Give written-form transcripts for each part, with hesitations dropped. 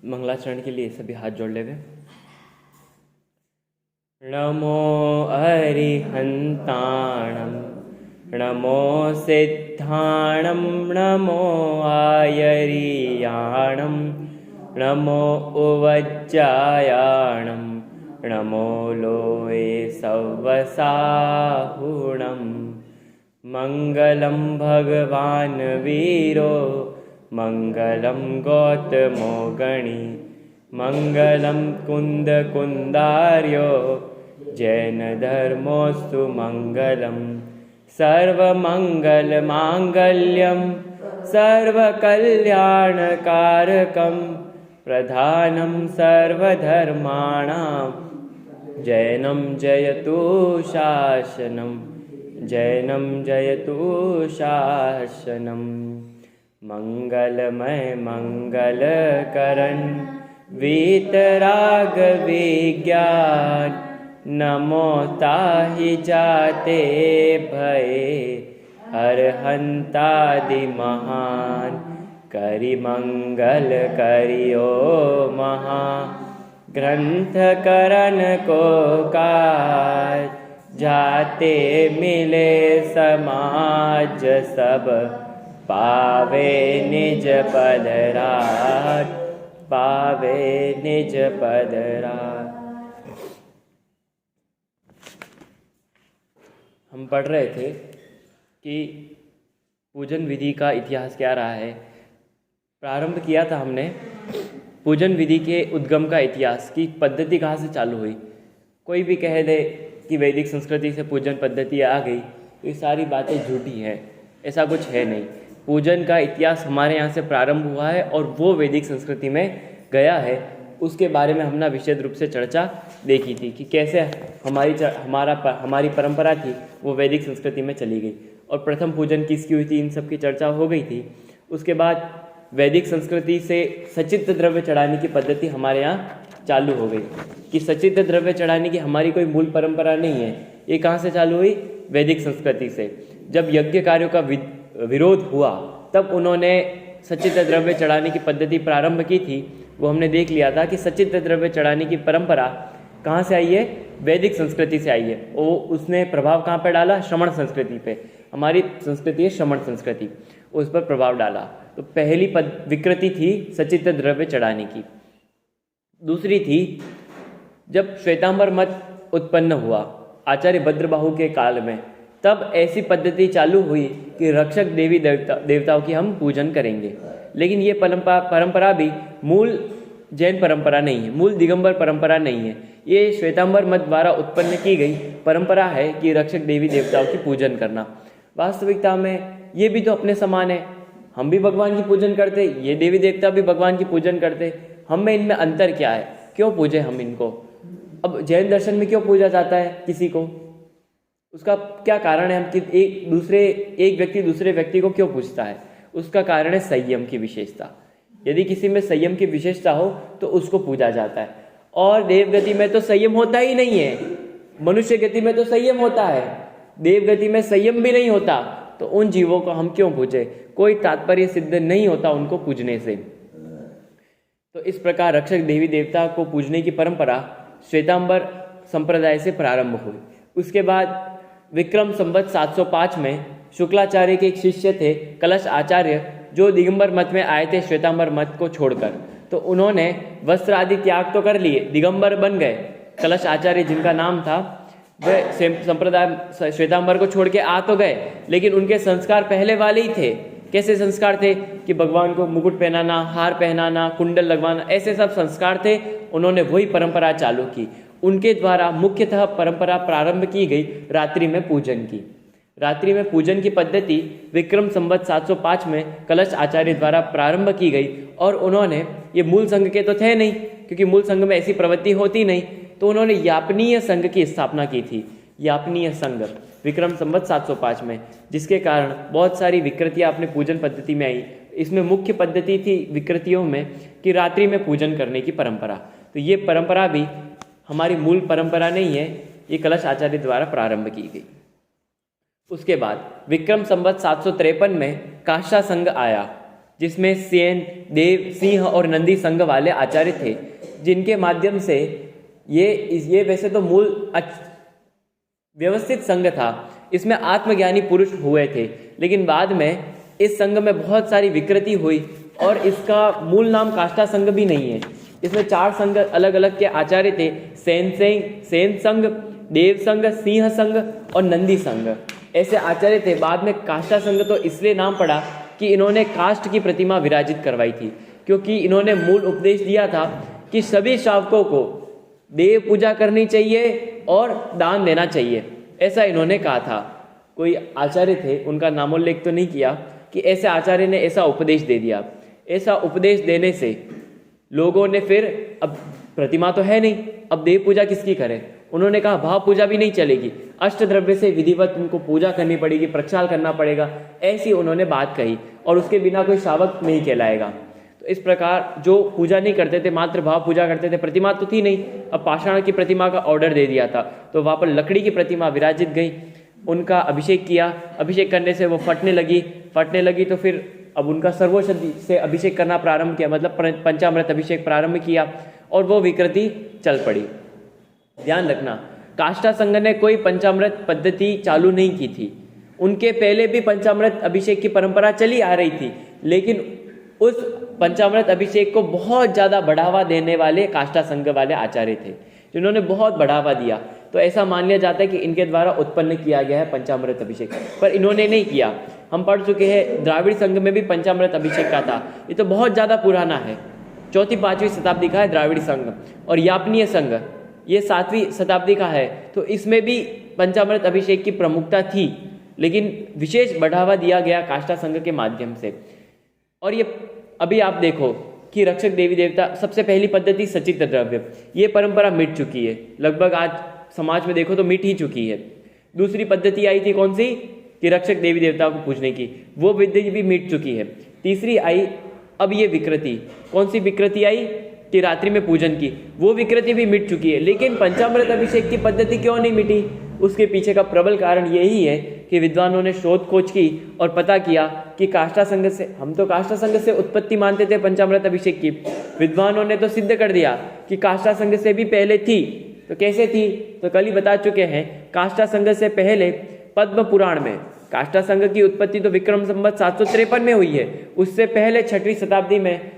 मंगलाचरण के लिए सभी हाथ जोड़ लेवे। नमो अरिहंताणं नमो सिद्धाणं नमो आयरियाणं नमो उवज्जायाणं नमो लोये सव्वसाहुणं। मंगलं भगवान् वीरो मंगलं गौतमो गणी मंगलं कुन्दकुन्दार्यो जैनधर्मोऽस्तु मंगलम्। सर्वमङ्गलमाङ्गल्यं सर्वकल्याणकारकं प्रधानं सर्वधर्माणां जैनं जयतु शासनं जैनं जयतु शासनं। मंगलमय मंगलकरण वीतराग विज्ञान नमो ताहि जाते भये अरहंतादि महान। करि मंगल करियो महा ग्रंथ करण को काज जाते मिले समाज सब पावे निज पदराज पावे निज पदराज। हम पढ़ रहे थे कि पूजन विधि का इतिहास क्या रहा है। प्रारंभ किया था हमने पूजन विधि के उद्गम का इतिहास की पद्धति कहाँ से चालू हुई। कोई भी कह दे कि वैदिक संस्कृति से पूजन पद्धति आ गई, ये सारी बातें झूठी हैं। ऐसा कुछ है नहीं। पूजन का इतिहास हमारे यहाँ से प्रारंभ हुआ है और वो वैदिक संस्कृति में गया है। उसके बारे में हमने विशेष रूप से चर्चा देखी थी कि कैसे हमारी परंपरा थी वो वैदिक संस्कृति में चली गई और प्रथम पूजन किसकी हुई थी, इन सब की चर्चा हो गई थी। उसके बाद वैदिक संस्कृति से सचित्र द्रव्य चढ़ाने की पद्धति हमारे यहाँ चालू हो गई कि सचित्र द्रव्य चढ़ाने की हमारी कोई मूल परंपरा नहीं है। ये कहाँ से चालू हुई? वैदिक संस्कृति से। जब यज्ञ कार्यों का विरोध हुआ तब उन्होंने सचित्र द्रव्य चढ़ाने की पद्धति प्रारंभ की थी। वो हमने देख लिया था कि सचित्र द्रव्य चढ़ाने की परंपरा कहाँ से आई है? वैदिक संस्कृति से आई है। वो उसने प्रभाव कहाँ पर डाला? श्रमण संस्कृति पे। हमारी संस्कृति है श्रमण संस्कृति, उस पर प्रभाव डाला। तो पहली विकृति थी सचित्र द्रव्य चढ़ाने की। दूसरी थी जब श्वेतांबर मत उत्पन्न हुआ आचार्य भद्रबाहु के काल में, तब ऐसी पद्धति चालू हुई कि रक्षक देवी देवताओं की हम पूजन करेंगे। लेकिन ये परंपरा भी मूल जैन परंपरा नहीं है, मूल दिगंबर परंपरा नहीं है। ये श्वेतांबर मत द्वारा उत्पन्न की गई परंपरा है कि रक्षक देवी देवताओं की पूजन करना। वास्तविकता में ये भी तो अपने समान है। हम भी भगवान की पूजन करते, ये देवी देवता भी भगवान की पूजन करते। हम में इनमें अंतर क्या है? क्यों पूजे हम इनको? अब जैन दर्शन में क्यों पूजा जाता है किसी को? उसका क्या कारण है? हम कि एक व्यक्ति दूसरे व्यक्ति को क्यों पूजता है? उसका कारण है संयम की विशेषता। यदि किसी में संयम की विशेषता हो तो उसको पूजा जाता है। और देव गति में तो संयम होता ही नहीं है। मनुष्य गति में तो संयम होता है, देव गति में संयम भी नहीं होता। तो उन जीवों को हम क्यों पूजे? कोई तात्पर्य सिद्ध नहीं होता उनको पूजने से। तो इस प्रकार रक्षक देवी देवता को पूजने की परंपरा श्वेतांबर संप्रदाय से प्रारंभ हुई। उसके बाद विक्रम संवत 705 में शुक्लाचार्य के एक शिष्य थे कलश आचार्य, जो दिगंबर मत में आए थे श्वेतांबर मत को छोड़कर। तो उन्होंने वस्त्र आदि त्याग तो कर लिए, दिगंबर बन गए। कलश आचार्य जिनका नाम था वह संप्रदाय श्वेतांबर को छोड़ के आ तो गए, लेकिन उनके संस्कार पहले वाले ही थे। कैसे संस्कार थे कि भगवान को मुकुट पहनाना, हार पहनाना, कुंडल लगवाना, ऐसे सब संस्कार थे। उन्होंने वही परंपरा चालू की। उनके द्वारा मुख्यतः परंपरा प्रारंभ की गई रात्रि में पूजन की। रात्रि में पूजन की पद्धति विक्रम संवत 705 में कलश आचार्य द्वारा प्रारंभ की गई। और उन्होंने, ये मूल संघ के तो थे नहीं क्योंकि मूल संघ में ऐसी प्रवृत्ति होती नहीं, तो उन्होंने यापनीय संघ की स्थापना की थी। यापनीय संघ विक्रम संवत 705 में, जिसके कारण बहुत सारी विकृतियां अपने पूजन पद्धति में आई। इसमें मुख्य पद्धति थी विकृतियों में कि रात्रि में पूजन करने की परंपरा। तो ये परंपरा भी हमारी मूल परंपरा नहीं है, ये कलश आचार्य द्वारा प्रारंभ की गई। उसके बाद विक्रम संवत 753 में काष्ठा संघ आया। जिसमें सेन, देव, सिंह और नंदी संघ वाले आचार्य थे, जिनके माध्यम से ये वैसे तो मूल व्यवस्थित संघ था, इसमें आत्मज्ञानी पुरुष हुए थे, लेकिन बाद में इस संघ में बहुत सारी विकृति हुई और इसका मूल नाम काष्ठा संघ भी नहीं है। इसमें 4 संघ अलग अलग के आचार्य थे, सेन संघ, देव संघ, सिंह संघ और नंदी संघ, ऐसे आचार्य थे। बाद में काष्ठा संघ तो इसलिए नाम पड़ा कि इन्होंने काष्ठ की प्रतिमा विराजित करवाई थी, क्योंकि इन्होंने मूल उपदेश दिया था कि सभी श्रावकों को देव पूजा करनी चाहिए और दान देना चाहिए, ऐसा इन्होंने कहा था। कोई आचार्य थे, उनका नामोल्लेख तो नहीं किया, कि ऐसे आचार्य ने ऐसा उपदेश दे दिया। ऐसा उपदेश देने से लोगों ने फिर, अब प्रतिमा तो है नहीं, अब देव पूजा किसकी करें, उन्होंने कहा भाव पूजा भी नहीं चलेगी, अष्टद्रव्य से विधिवत उनको पूजा करनी पड़ेगी, प्रक्षाल करना पड़ेगा, ऐसी उन्होंने बात कही, और उसके बिना कोई श्रावक नहीं कहलाएगा। तो इस प्रकार जो पूजा नहीं करते थे, मात्र भाव पूजा करते थे, प्रतिमा तो थी नहीं, अब पाषाण की प्रतिमा का ऑर्डर दे दिया था, तो वहाँ पर लकड़ी की प्रतिमा विराजित गई, उनका अभिषेक किया, अभिषेक करने से वो फटने लगी तो फिर अब उनका सर्वौषधि से अभिषेक करना प्रारंभ किया, मतलब पंचामृत अभिषेक प्रारंभ किया, और वो विकृति चल पड़ी। ध्यान रखना, काष्ठा संघ ने कोई पंचामृत पद्धति चालू नहीं की थी, उनके पहले भी पंचामृत अभिषेक की परंपरा चली आ रही थी, लेकिन उस पंचामृत अभिषेक को बहुत ज़्यादा बढ़ावा देने वाले काष्ठा संघ वाले आचार्य थे, जिन्होंने बहुत बढ़ावा दिया। तो ऐसा मान लिया जाता है कि इनके द्वारा उत्पन्न किया गया है पंचामृत अभिषेक, पर इन्होंने नहीं किया। हम पढ़ चुके हैं द्राविड़ संघ में भी पंचामृत अभिषेक का था, ये तो बहुत ज़्यादा पुराना है, 4वीं-5वीं शताब्दी का है द्राविड़ संघ, और यापनीय संघ ये 7वीं शताब्दी का है। तो इसमें भी पंचामृत अभिषेक की प्रमुखता थी, लेकिन विशेष बढ़ावा दिया गया काष्ठा संघ के माध्यम से। और ये अभी आप देखो कि रक्षक देवी देवता, सबसे पहली पद्धति सचित्र द्रव्य, ये परंपरा मिट चुकी है, लगभग आज समाज में देखो तो मिट ही चुकी है। दूसरी पद्धति आई थी कौन सी, कि रक्षक देवी देवता को पूजने की, वो विधि भी मिट चुकी है। तीसरी आई अब ये विकृति, कौन सी विकृति आई, कि रात्रि में पूजन की, वो विकृति भी मिट चुकी है। लेकिन पंचामृत अभिषेक की पद्धति क्यों नहीं मिटी, उसके पीछे का प्रबल कारण यही है कि विद्वानों ने शोध खोज की और पता किया कि काष्ठा संघ से, हम तो काष्ठा संघ से उत्पत्ति मानते थे पंचामृत अभिषेक की, विद्वानों ने तो सिद्ध कर दिया कि काष्ठा संघ से भी पहले थी। तो कैसे थी, तो कल ही बता चुके हैं, काष्ठा संघ से पहले पद्म पुराण में, काष्ठा संघ की उत्पत्ति तो विक्रम संवत 753 में हुई है, उससे पहले 6वीं शताब्दी में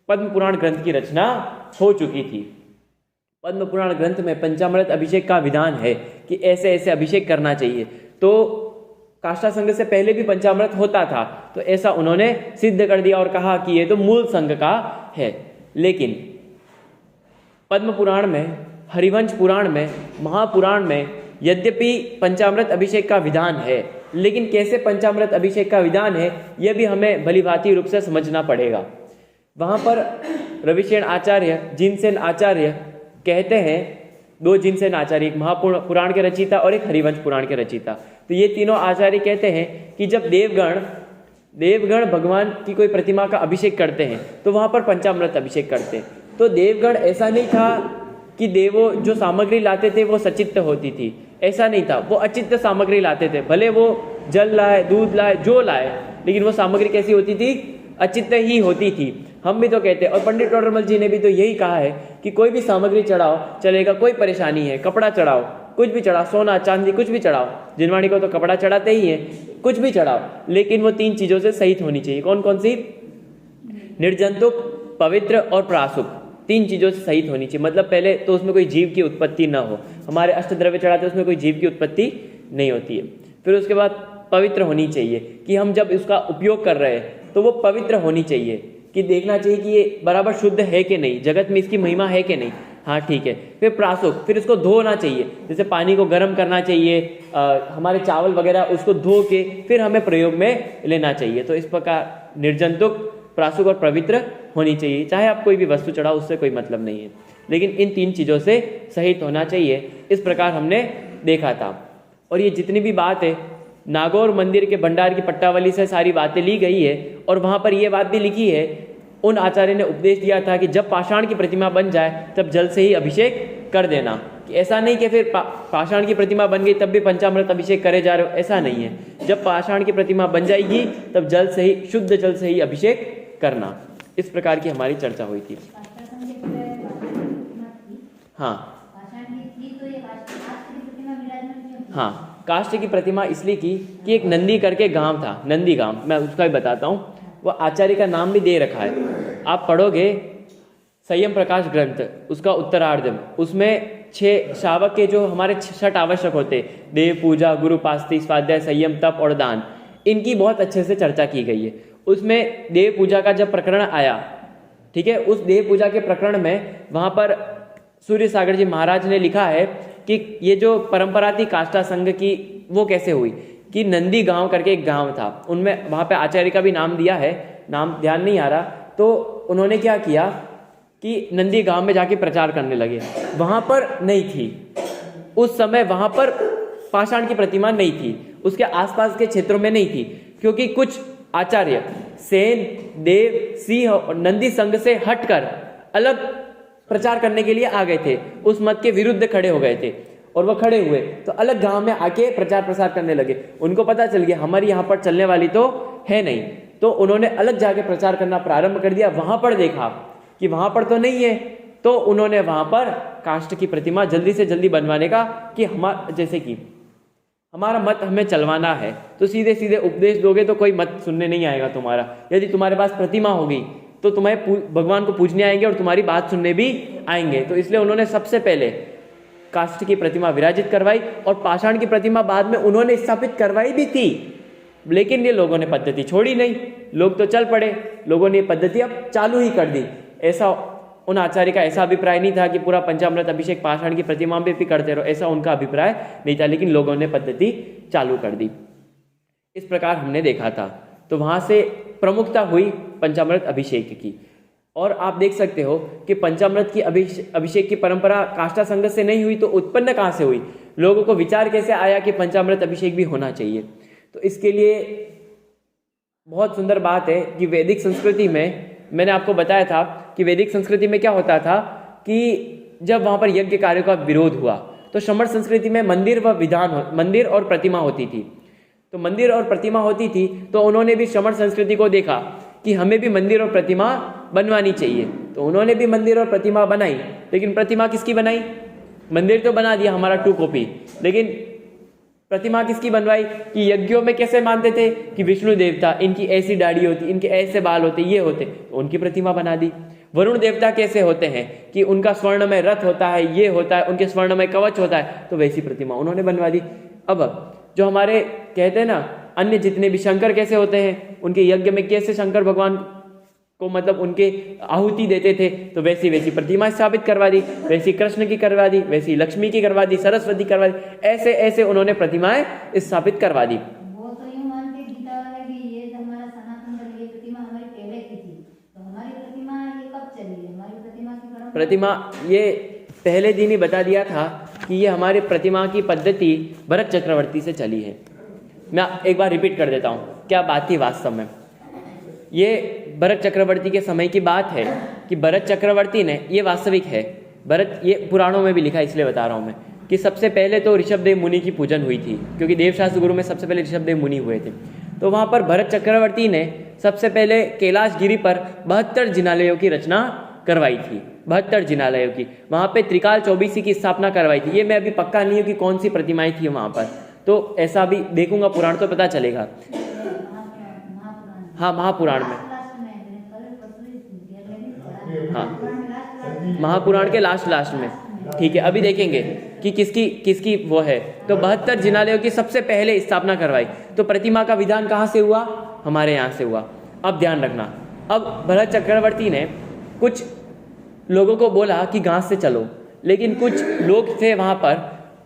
पद्म पुराण ग्रंथ की रचना हो चुकी थी। पद्म पुराण ग्रंथ में पंचामृत अभिषेक का विधान है कि ऐसे ऐसे अभिषेक करना चाहिए। तो काष्ठा संघ से पहले भी पंचामृत होता था, तो ऐसा उन्होंने सिद्ध कर दिया और कहा कि ये तो मूल संघ का है। लेकिन पद्म पुराण में, हरिवंश पुराण में, महापुराण में यद्यपि पंचामृत अभिषेक का विधान है, लेकिन कैसे पंचामृत अभिषेक का विधान है यह भी हमें भलीभांति रूप से समझना पड़ेगा। वहाँ पर रविशेन आचार्य, जिनसेन आचार्य कहते हैं, 2 जिनसेन आचार्य, एक महापुराण के रचयिता और एक हरिवंश पुराण के रचयिता, तो ये तीनों आचार्य कहते हैं कि जब देवगण भगवान की कोई प्रतिमा का अभिषेक करते हैं तो वहाँ पर पंचामृत अभिषेक करते हैं। तो देवगण ऐसा नहीं था कि देवो जो सामग्री लाते थे वो सचित्त होती थी, ऐसा नहीं था, वो अचित्त सामग्री लाते थे, भले वो जल लाए, दूध लाए, जो लाए, लेकिन वो सामग्री कैसी होती थी, अचित्त ही होती थी। हम भी तो कहते हैं, और पंडित टोडरमल जी ने भी तो यही कहा है कि कोई भी सामग्री चढ़ाओ चलेगा, कोई परेशानी है, कपड़ा चढ़ाओ, कुछ भी चढ़ाओ, सोना चांदी कुछ भी चढ़ाओ, जिनवाणी को तो कपड़ा चढ़ाते ही है, कुछ भी चढ़ाओ, लेकिन वो 3 चीज़ों से सहित होनी चाहिए। कौन कौन सी, निर्जंतुक, पवित्र और प्रासुक, 3 चीज़ों से सहित होनी चाहिए। मतलब पहले तो उसमें कोई जीव की उत्पत्ति ना हो, हमारे अष्टद्रव्य चढ़ाते उसमें कोई जीव की उत्पत्ति नहीं होती है। फिर उसके बाद पवित्र होनी चाहिए, कि हम जब उसका उपयोग कर रहे हैं तो वो पवित्र होनी चाहिए, कि देखना चाहिए कि ये बराबर शुद्ध है कि नहीं, जगत में इसकी महिमा है कि नहीं, हाँ ठीक है। फिर प्रासुक, फिर इसको धोना चाहिए, जैसे पानी को गर्म करना चाहिए, हमारे चावल वगैरह उसको धो के फिर हमें प्रयोग में लेना चाहिए। तो इस प्रकार निर्जंतुक, प्रासुक और पवित्र होनी चाहिए। चाहे आप कोई भी वस्तु चढ़ाओ, उससे कोई मतलब नहीं है, लेकिन इन 3 चीज़ों से सहित होना चाहिए। इस प्रकार हमने देखा था। और ये जितनी भी बात है, नागौर मंदिर के भंडार की पट्टावली से सारी बातें ली गई है, और वहाँ पर यह बात भी लिखी है, उन आचार्य ने उपदेश दिया था कि जब पाषाण की प्रतिमा बन जाए तब जल से ही अभिषेक कर देना, कि ऐसा नहीं कि फिर पाषाण की प्रतिमा बन गई तब भी पंचामृत अभिषेक करे जा रहे हो, ऐसा नहीं है। जब पाषाण की प्रतिमा बन जाएगी तब जल से ही, शुद्ध जल से ही अभिषेक करना। इस प्रकार की हमारी चर्चा हुई थी। हाँ हाँ, काष्ठ की प्रतिमा इसलिए की कि एक नंदी करके गांव था, नंदी गांव, मैं उसका भी बताता हूँ। वो आचार्य का नाम भी दे रखा है, आप पढ़ोगे संयम प्रकाश ग्रंथ, उसका उत्तरार्ध, उसमें 6 शावक के जो हमारे 6 आवश्यक होते, देव पूजा, गुरु पास्ति, स्वाध्याय, संयम, तप और दान, इनकी बहुत अच्छे से चर्चा की गई है। उसमें देव पूजा का जब प्रकरण आया, ठीक है, उस देव पूजा के प्रकरण में वहाँ पर सूर्य सागर जी महाराज ने लिखा है कि ये जो परंपरा थी काष्ठा संघ की, वो कैसे हुई कि नंदी गांव करके एक गांव था, उनमें वहाँ पे आचार्य का भी नाम दिया है, नाम ध्यान नहीं आ रहा, तो उन्होंने क्या किया कि नंदी गांव में जाके प्रचार करने लगे। वहाँ पर नहीं थी उस समय, वहाँ पर पाषाण की प्रतिमा नहीं थी, उसके आसपास के क्षेत्रों में नहीं थी, क्योंकि कुछ आचार्य सेन, देव, सिंह और नंदी संघ से हटकर अलग प्रचार करने के लिए आ गए थे, उस मत के विरुद्ध खड़े हो गए थे, और वो खड़े हुए तो अलग गांव में आके प्रचार प्रसार करने लगे। उनको पता चल गया हमारी यहाँ पर चलने वाली तो है नहीं, तो उन्होंने अलग जाके प्रचार करना प्रारंभ कर दिया। वहां पर देखा कि वहां पर तो नहीं है, तो उन्होंने वहां पर काष्ठ की प्रतिमा जल्दी से जल्दी बनवाने का कि जैसे कि हमारा मत हमें चलवाना है, तो सीधे सीधे उपदेश दोगे तो कोई मत सुनने नहीं आएगा तुम्हारा। यदि तुम्हारे पास प्रतिमा होगी तो तुम्हें भगवान को पूजने आएंगे और तुम्हारी बात सुनने भी आएंगे। तो इसलिए उन्होंने सबसे पहले काष्ठ की प्रतिमा विराजित करवाई, और पाषाण की प्रतिमा बाद में उन्होंने स्थापित करवाई भी थी, लेकिन ये लोगों ने पद्धति छोड़ी नहीं, लोग तो चल पड़े, लोगों ने ये पद्धति अब चालू ही कर दी। ऐसा उन आचार्य का ऐसा अभिप्राय नहीं था कि पूरा पंचामृत अभिषेक पाषाण की प्रतिमा में भी करते रहो, ऐसा उनका अभिप्राय नहीं था, लेकिन लोगों ने पद्धति चालू कर दी। इस प्रकार हमने देखा था। तो वहां से प्रमुखता हुई पंचामृत अभिषेक की, और आप देख सकते हो कि पंचामृत की अभिषेक की परंपरा काष्ठा संघ से नहीं हुई, तो उत्पन्न कहाँ से हुई, लोगों को विचार कैसे आया कि पंचामृत अभिषेक भी होना चाहिए। तो इसके लिए बहुत सुंदर बात है कि वैदिक संस्कृति में, मैंने आपको बताया था कि वैदिक संस्कृति में क्या होता था कि जब वहां पर यज्ञ कार्यों का विरोध हुआ, तो श्रमण संस्कृति में मंदिर मंदिर और प्रतिमा होती थी। तो मंदिर और प्रतिमा होती थी, तो उन्होंने भी श्रमण संस्कृति को देखा कि हमें भी मंदिर और प्रतिमा बनवानी चाहिए, तो उन्होंने भी मंदिर और प्रतिमा बनाई। लेकिन प्रतिमा किसकी बनाई, मंदिर तो बना दिया हमारा 2 कॉपी, लेकिन प्रतिमा किसकी बनवाई कि यज्ञों में कैसे मानते थे कि विष्णु देवता, इनकी ऐसी दाढ़ी होती, इनके ऐसे बाल होते, ये होते, तो उनकी प्रतिमा बना दी। वरुण देवता कैसे होते हैं कि उनका स्वर्ण में रथ होता है, ये होता है, उनके स्वर्ण में कवच होता है, तो वैसी प्रतिमा उन्होंने बनवा दी। अब जो हमारे कहते हैं ना अन्य जितने भी शंकर कैसे होते हैं, उनके यज्ञ में कैसे शंकर भगवान को मतलब उनके आहुति देते थे, तो वैसी वैसी प्रतिमा स्थापित करवा दी, वैसी कृष्ण की करवा दी, वैसी लक्ष्मी की करवा दी, सरस्वती करवा दी, ऐसे ऐसे उन्होंने प्रतिमाएं स्थापित करवा दी। वो तो यूं मानते गीता वाले कि ये हमारा सनातन धर्म, ये प्रतिमा हमारी पहले की थी, तो हमारी प्रतिमा ये कब चली है, हमारी प्रतिमा की प्रतिमा ये पहले दिन ही बता दिया था कि ये हमारी प्रतिमा की पद्धति भरत चक्रवर्ती से चली है। मैं एक बार रिपीट कर देता हूँ क्या बात थी वास्तव में। ये भरत चक्रवर्ती के समय की बात है कि भरत चक्रवर्ती ने, ये वास्तविक है, भरत, ये पुराणों में भी लिखा है इसलिए बता रहा हूँ मैं, कि सबसे पहले तो ऋषभदेव मुनि की पूजन हुई थी, क्योंकि देवशास्त्र गुरु में सबसे पहले ऋषभदेव मुनि हुए थे। तो वहाँ पर भरत चक्रवर्ती ने सबसे पहले कैलाश गिरी पर 72 जिनालयों की रचना करवाई थी, 72 जिनालयों की। वहाँ पे त्रिकाल चौबीसी की स्थापना करवाई थी। ये मैं अभी पक्का नहीं हूँ कि कौन सी प्रतिमाएं थी वहाँ पर, तो ऐसा भी देखूंगा पुराण तो पता चलेगा। हाँ महापुराण में, हाँ महापुराण के लास्ट में, ठीक है, अभी देखेंगे कि किसकी वो है। तो 72 जिनालयों की सबसे पहले स्थापना करवाई। तो प्रतिमा का विधान कहाँ से हुआ, हमारे यहाँ से हुआ। अब ध्यान रखना, अब भरत चक्रवर्ती ने कुछ लोगों को बोला कि घास से चलो, लेकिन कुछ लोग थे वहाँ पर,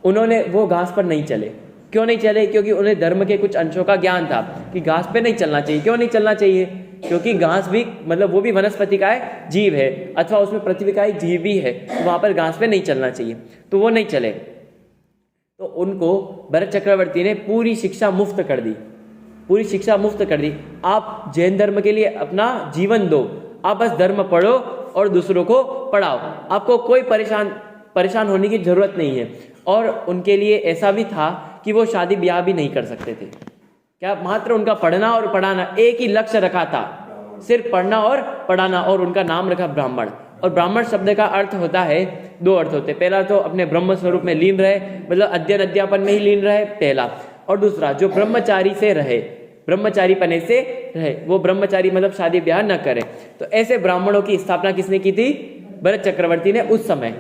उन्होंने वो घास पर नहीं चले। क्यों नहीं चले, क्योंकि उन्हें धर्म के कुछ अंशों का ज्ञान था कि घास पे नहीं चलना चाहिए। क्यों नहीं चलना चाहिए, क्योंकि घास भी मतलब वो भी वनस्पति का जीव है, अथवा उसमें पृथ्वी का एक जीव भी है, तो वहाँ पर घास पे नहीं चलना चाहिए, तो वो नहीं चले। तो उनको भरत चक्रवर्ती ने पूरी शिक्षा मुफ्त कर दी, पूरी शिक्षा मुफ्त कर दी। आप जैन धर्म के लिए अपना जीवन दो, आप बस धर्म पढ़ो और दूसरों को पढ़ाओ, आपको कोई परेशान होने की जरूरत नहीं है। और उनके लिए ऐसा भी था कि वो शादी ब्याह भी नहीं कर सकते थे। क्या, मात्र उनका पढ़ना और पढ़ाना, एक ही लक्ष्य रखा था, सिर्फ पढ़ना और पढ़ाना, और उनका नाम रखा ब्राह्मण। और ब्राह्मण शब्द का अर्थ होता है, दो अर्थ होते हैं। पहला तो अपने ब्रह्म स्वरूप में लीन रहे, मतलब अध्ययन अध्यापन में ही लीन रहे पहला, और दूसरा जो ब्रह्मचारी से रहे, ब्रह्मचारी पने से रहे, वो ब्रह्मचारी मतलब शादी ब्याह न करे। तो ऐसे ब्राह्मणों की स्थापना किसने की थी? भरत चक्रवर्ती ने उस समय,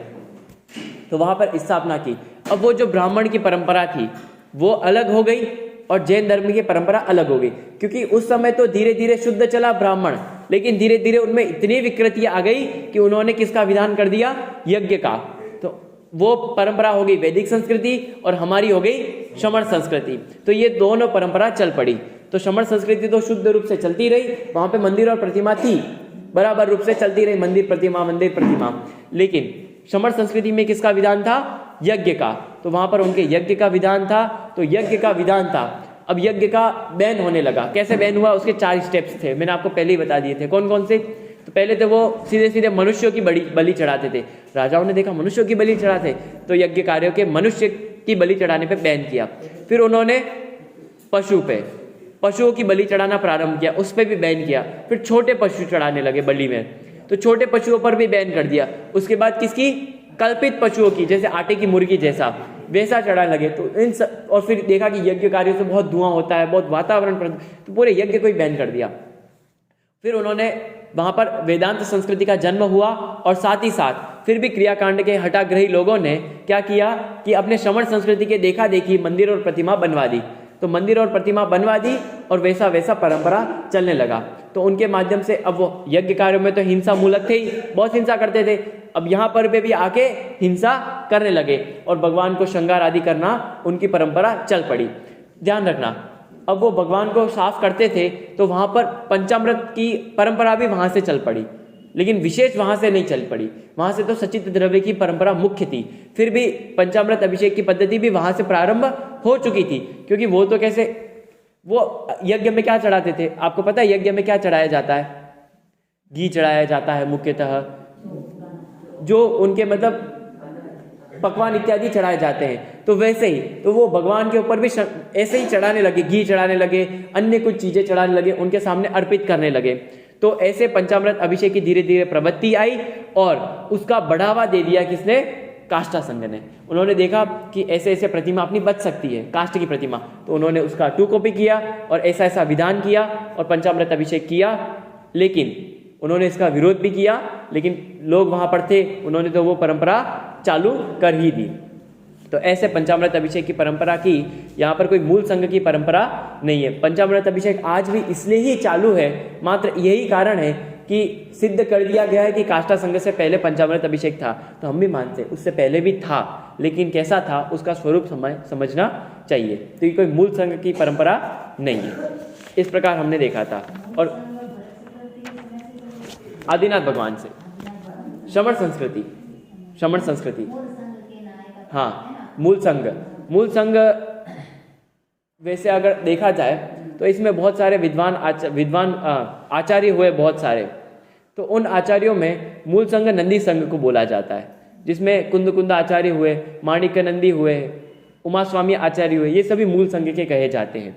तो वहां पर स्थापना की। अब वो जो ब्राह्मण की परंपरा थी वो अलग हो गई और जैन धर्म की परंपरा अलग हो गई, क्योंकि उस समय तो धीरे धीरे शुद्ध चला ब्राह्मण, लेकिन धीरे धीरे उनमें इतनी विकृतियां आ गई कि उन्होंने किसका विधान कर दिया? यज्ञ का। तो वो परंपरा हो गई वैदिक संस्कृति और हमारी हो गई श्रमण संस्कृति। तो ये दोनों परंपरा चल पड़ी। तो श्रमण संस्कृति तो शुद्ध रूप से चलती रही, वहां पे मंदिर और प्रतिमा थी, बराबर रूप से चलती रही, मंदिर प्रतिमा, लेकिन श्रमण संस्कृति में किसका विधान था? यज्ञ का। तो वहां पर उनके यज्ञ का विधान था, तो यज्ञ का विधान था। अब यज्ञ का बैन होने लगा। कैसे बैन हुआ? उसके 4 स्टेप्स थे, मैंने आपको पहले ही बता दिए थे। कौन कौन से? तो पहले तो वो सीधे सीधे मनुष्यों की बलि चढ़ाते थे। राजाओं ने देखा मनुष्यों की बलि चढ़ाते, तो यज्ञ कार्यों के मनुष्य की बलि चढ़ाने पे बैन किया। फिर उन्होंने पशुओं की बलि चढ़ाना प्रारंभ किया, उस पर भी बैन किया। फिर छोटे पशु चढ़ाने लगे बलि में, तो छोटे पशुओं पर भी बैन कर दिया। उसके बाद किसकी? कल्पित पशुओं की, जैसे आटे की मुर्गी जैसा, वैसा चढ़ाने लगे। तो और फिर देखा कि यज्ञ कार्यों से बहुत धुआं होता है, बहुत वातावरण, तो पूरे यज्ञ को ही बैन कर दिया। फिर उन्होंने वहां पर वेदांत संस्कृति का जन्म हुआ, और साथ ही साथ फिर भी क्रियाकांड के हठाग्रही लोगों ने क्या किया कि अपने श्रमण संस्कृति के देखा देखी मंदिर और प्रतिमा बनवा दी। तो मंदिर और प्रतिमा बनवा दी और वैसा वैसा परंपरा चलने लगा। तो उनके माध्यम से अब वो यज्ञ कार्यों में तो हिंसा मूलक थे ही, बहुत हिंसा करते थे, अब यहाँ पर भी आके हिंसा करने लगे और भगवान को श्रृंगार आदि करना उनकी परंपरा चल पड़ी। ध्यान रखना, अब वो भगवान को साफ करते थे तो वहां पर पंचामृत की परंपरा भी वहां से चल पड़ी, लेकिन विशेष वहां से नहीं चल पड़ी। वहां से तो सचित द्रव्य की परंपरा मुख्य थी, फिर भी पंचामृत अभिषेक की पद्धति भी वहां से प्रारंभ हो चुकी थी। क्योंकि वो तो कैसे, वो यज्ञ में क्या चढ़ाते थे आपको पता है? यज्ञ में क्या चढ़ाया जाता है? घी चढ़ाया जाता है मुख्यतः, जो उनके मतलब पकवान इत्यादि चढ़ाए जाते हैं। तो वैसे ही तो वो भगवान के ऊपर भी ऐसे ही चढ़ाने लगे, घी चढ़ाने लगे, अन्य कुछ चीजें चढ़ाने लगे, उनके सामने अर्पित करने लगे। तो ऐसे पंचामृत अभिषेक की धीरे धीरे प्रवृत्ति आई और उसका बढ़ावा दे दिया किसने? काष्ठा संघ ने। उन्होंने देखा कि ऐसे ऐसे प्रतिमा अपनी बच सकती है, काष्ठ की प्रतिमा, तो उन्होंने उसका 2 कॉपी किया और ऐसा ऐसा विधान किया और पंचामृत अभिषेक किया। लेकिन उन्होंने इसका विरोध भी किया, लेकिन लोग वहां पर थे, उन्होंने तो वो परंपरा चालू कर ही दी। तो ऐसे पंचामृत अभिषेक की परंपरा की, यहाँ पर कोई मूल संघ की परंपरा नहीं है। पंचामृत अभिषेक आज भी इसलिए ही चालू है, मात्र यही कारण है कि सिद्ध कर दिया गया है कि काष्ठा संघ से पहले पंचामृत अभिषेक था। तो हम भी मानते हैं उससे पहले भी था, लेकिन कैसा था उसका स्वरूप समझना चाहिए। तो ये कोई मूल संघ की परंपरा नहीं है, इस प्रकार हमने देखा था। और आदिनाथ भगवान से श्रमण संस्कृति हाँ, मूल संघ वैसे अगर देखा जाए तो इसमें बहुत सारे विद्वान आचार्य हुए बहुत सारे। तो उन आचार्यों में मूल संघ नंदी संघ को बोला जाता है, जिसमें कुंद आचार्य हुए, माणिक्य नंदी हुए, उमा स्वामी आचार्य हुए, ये सभी मूल संघ के कहे जाते हैं।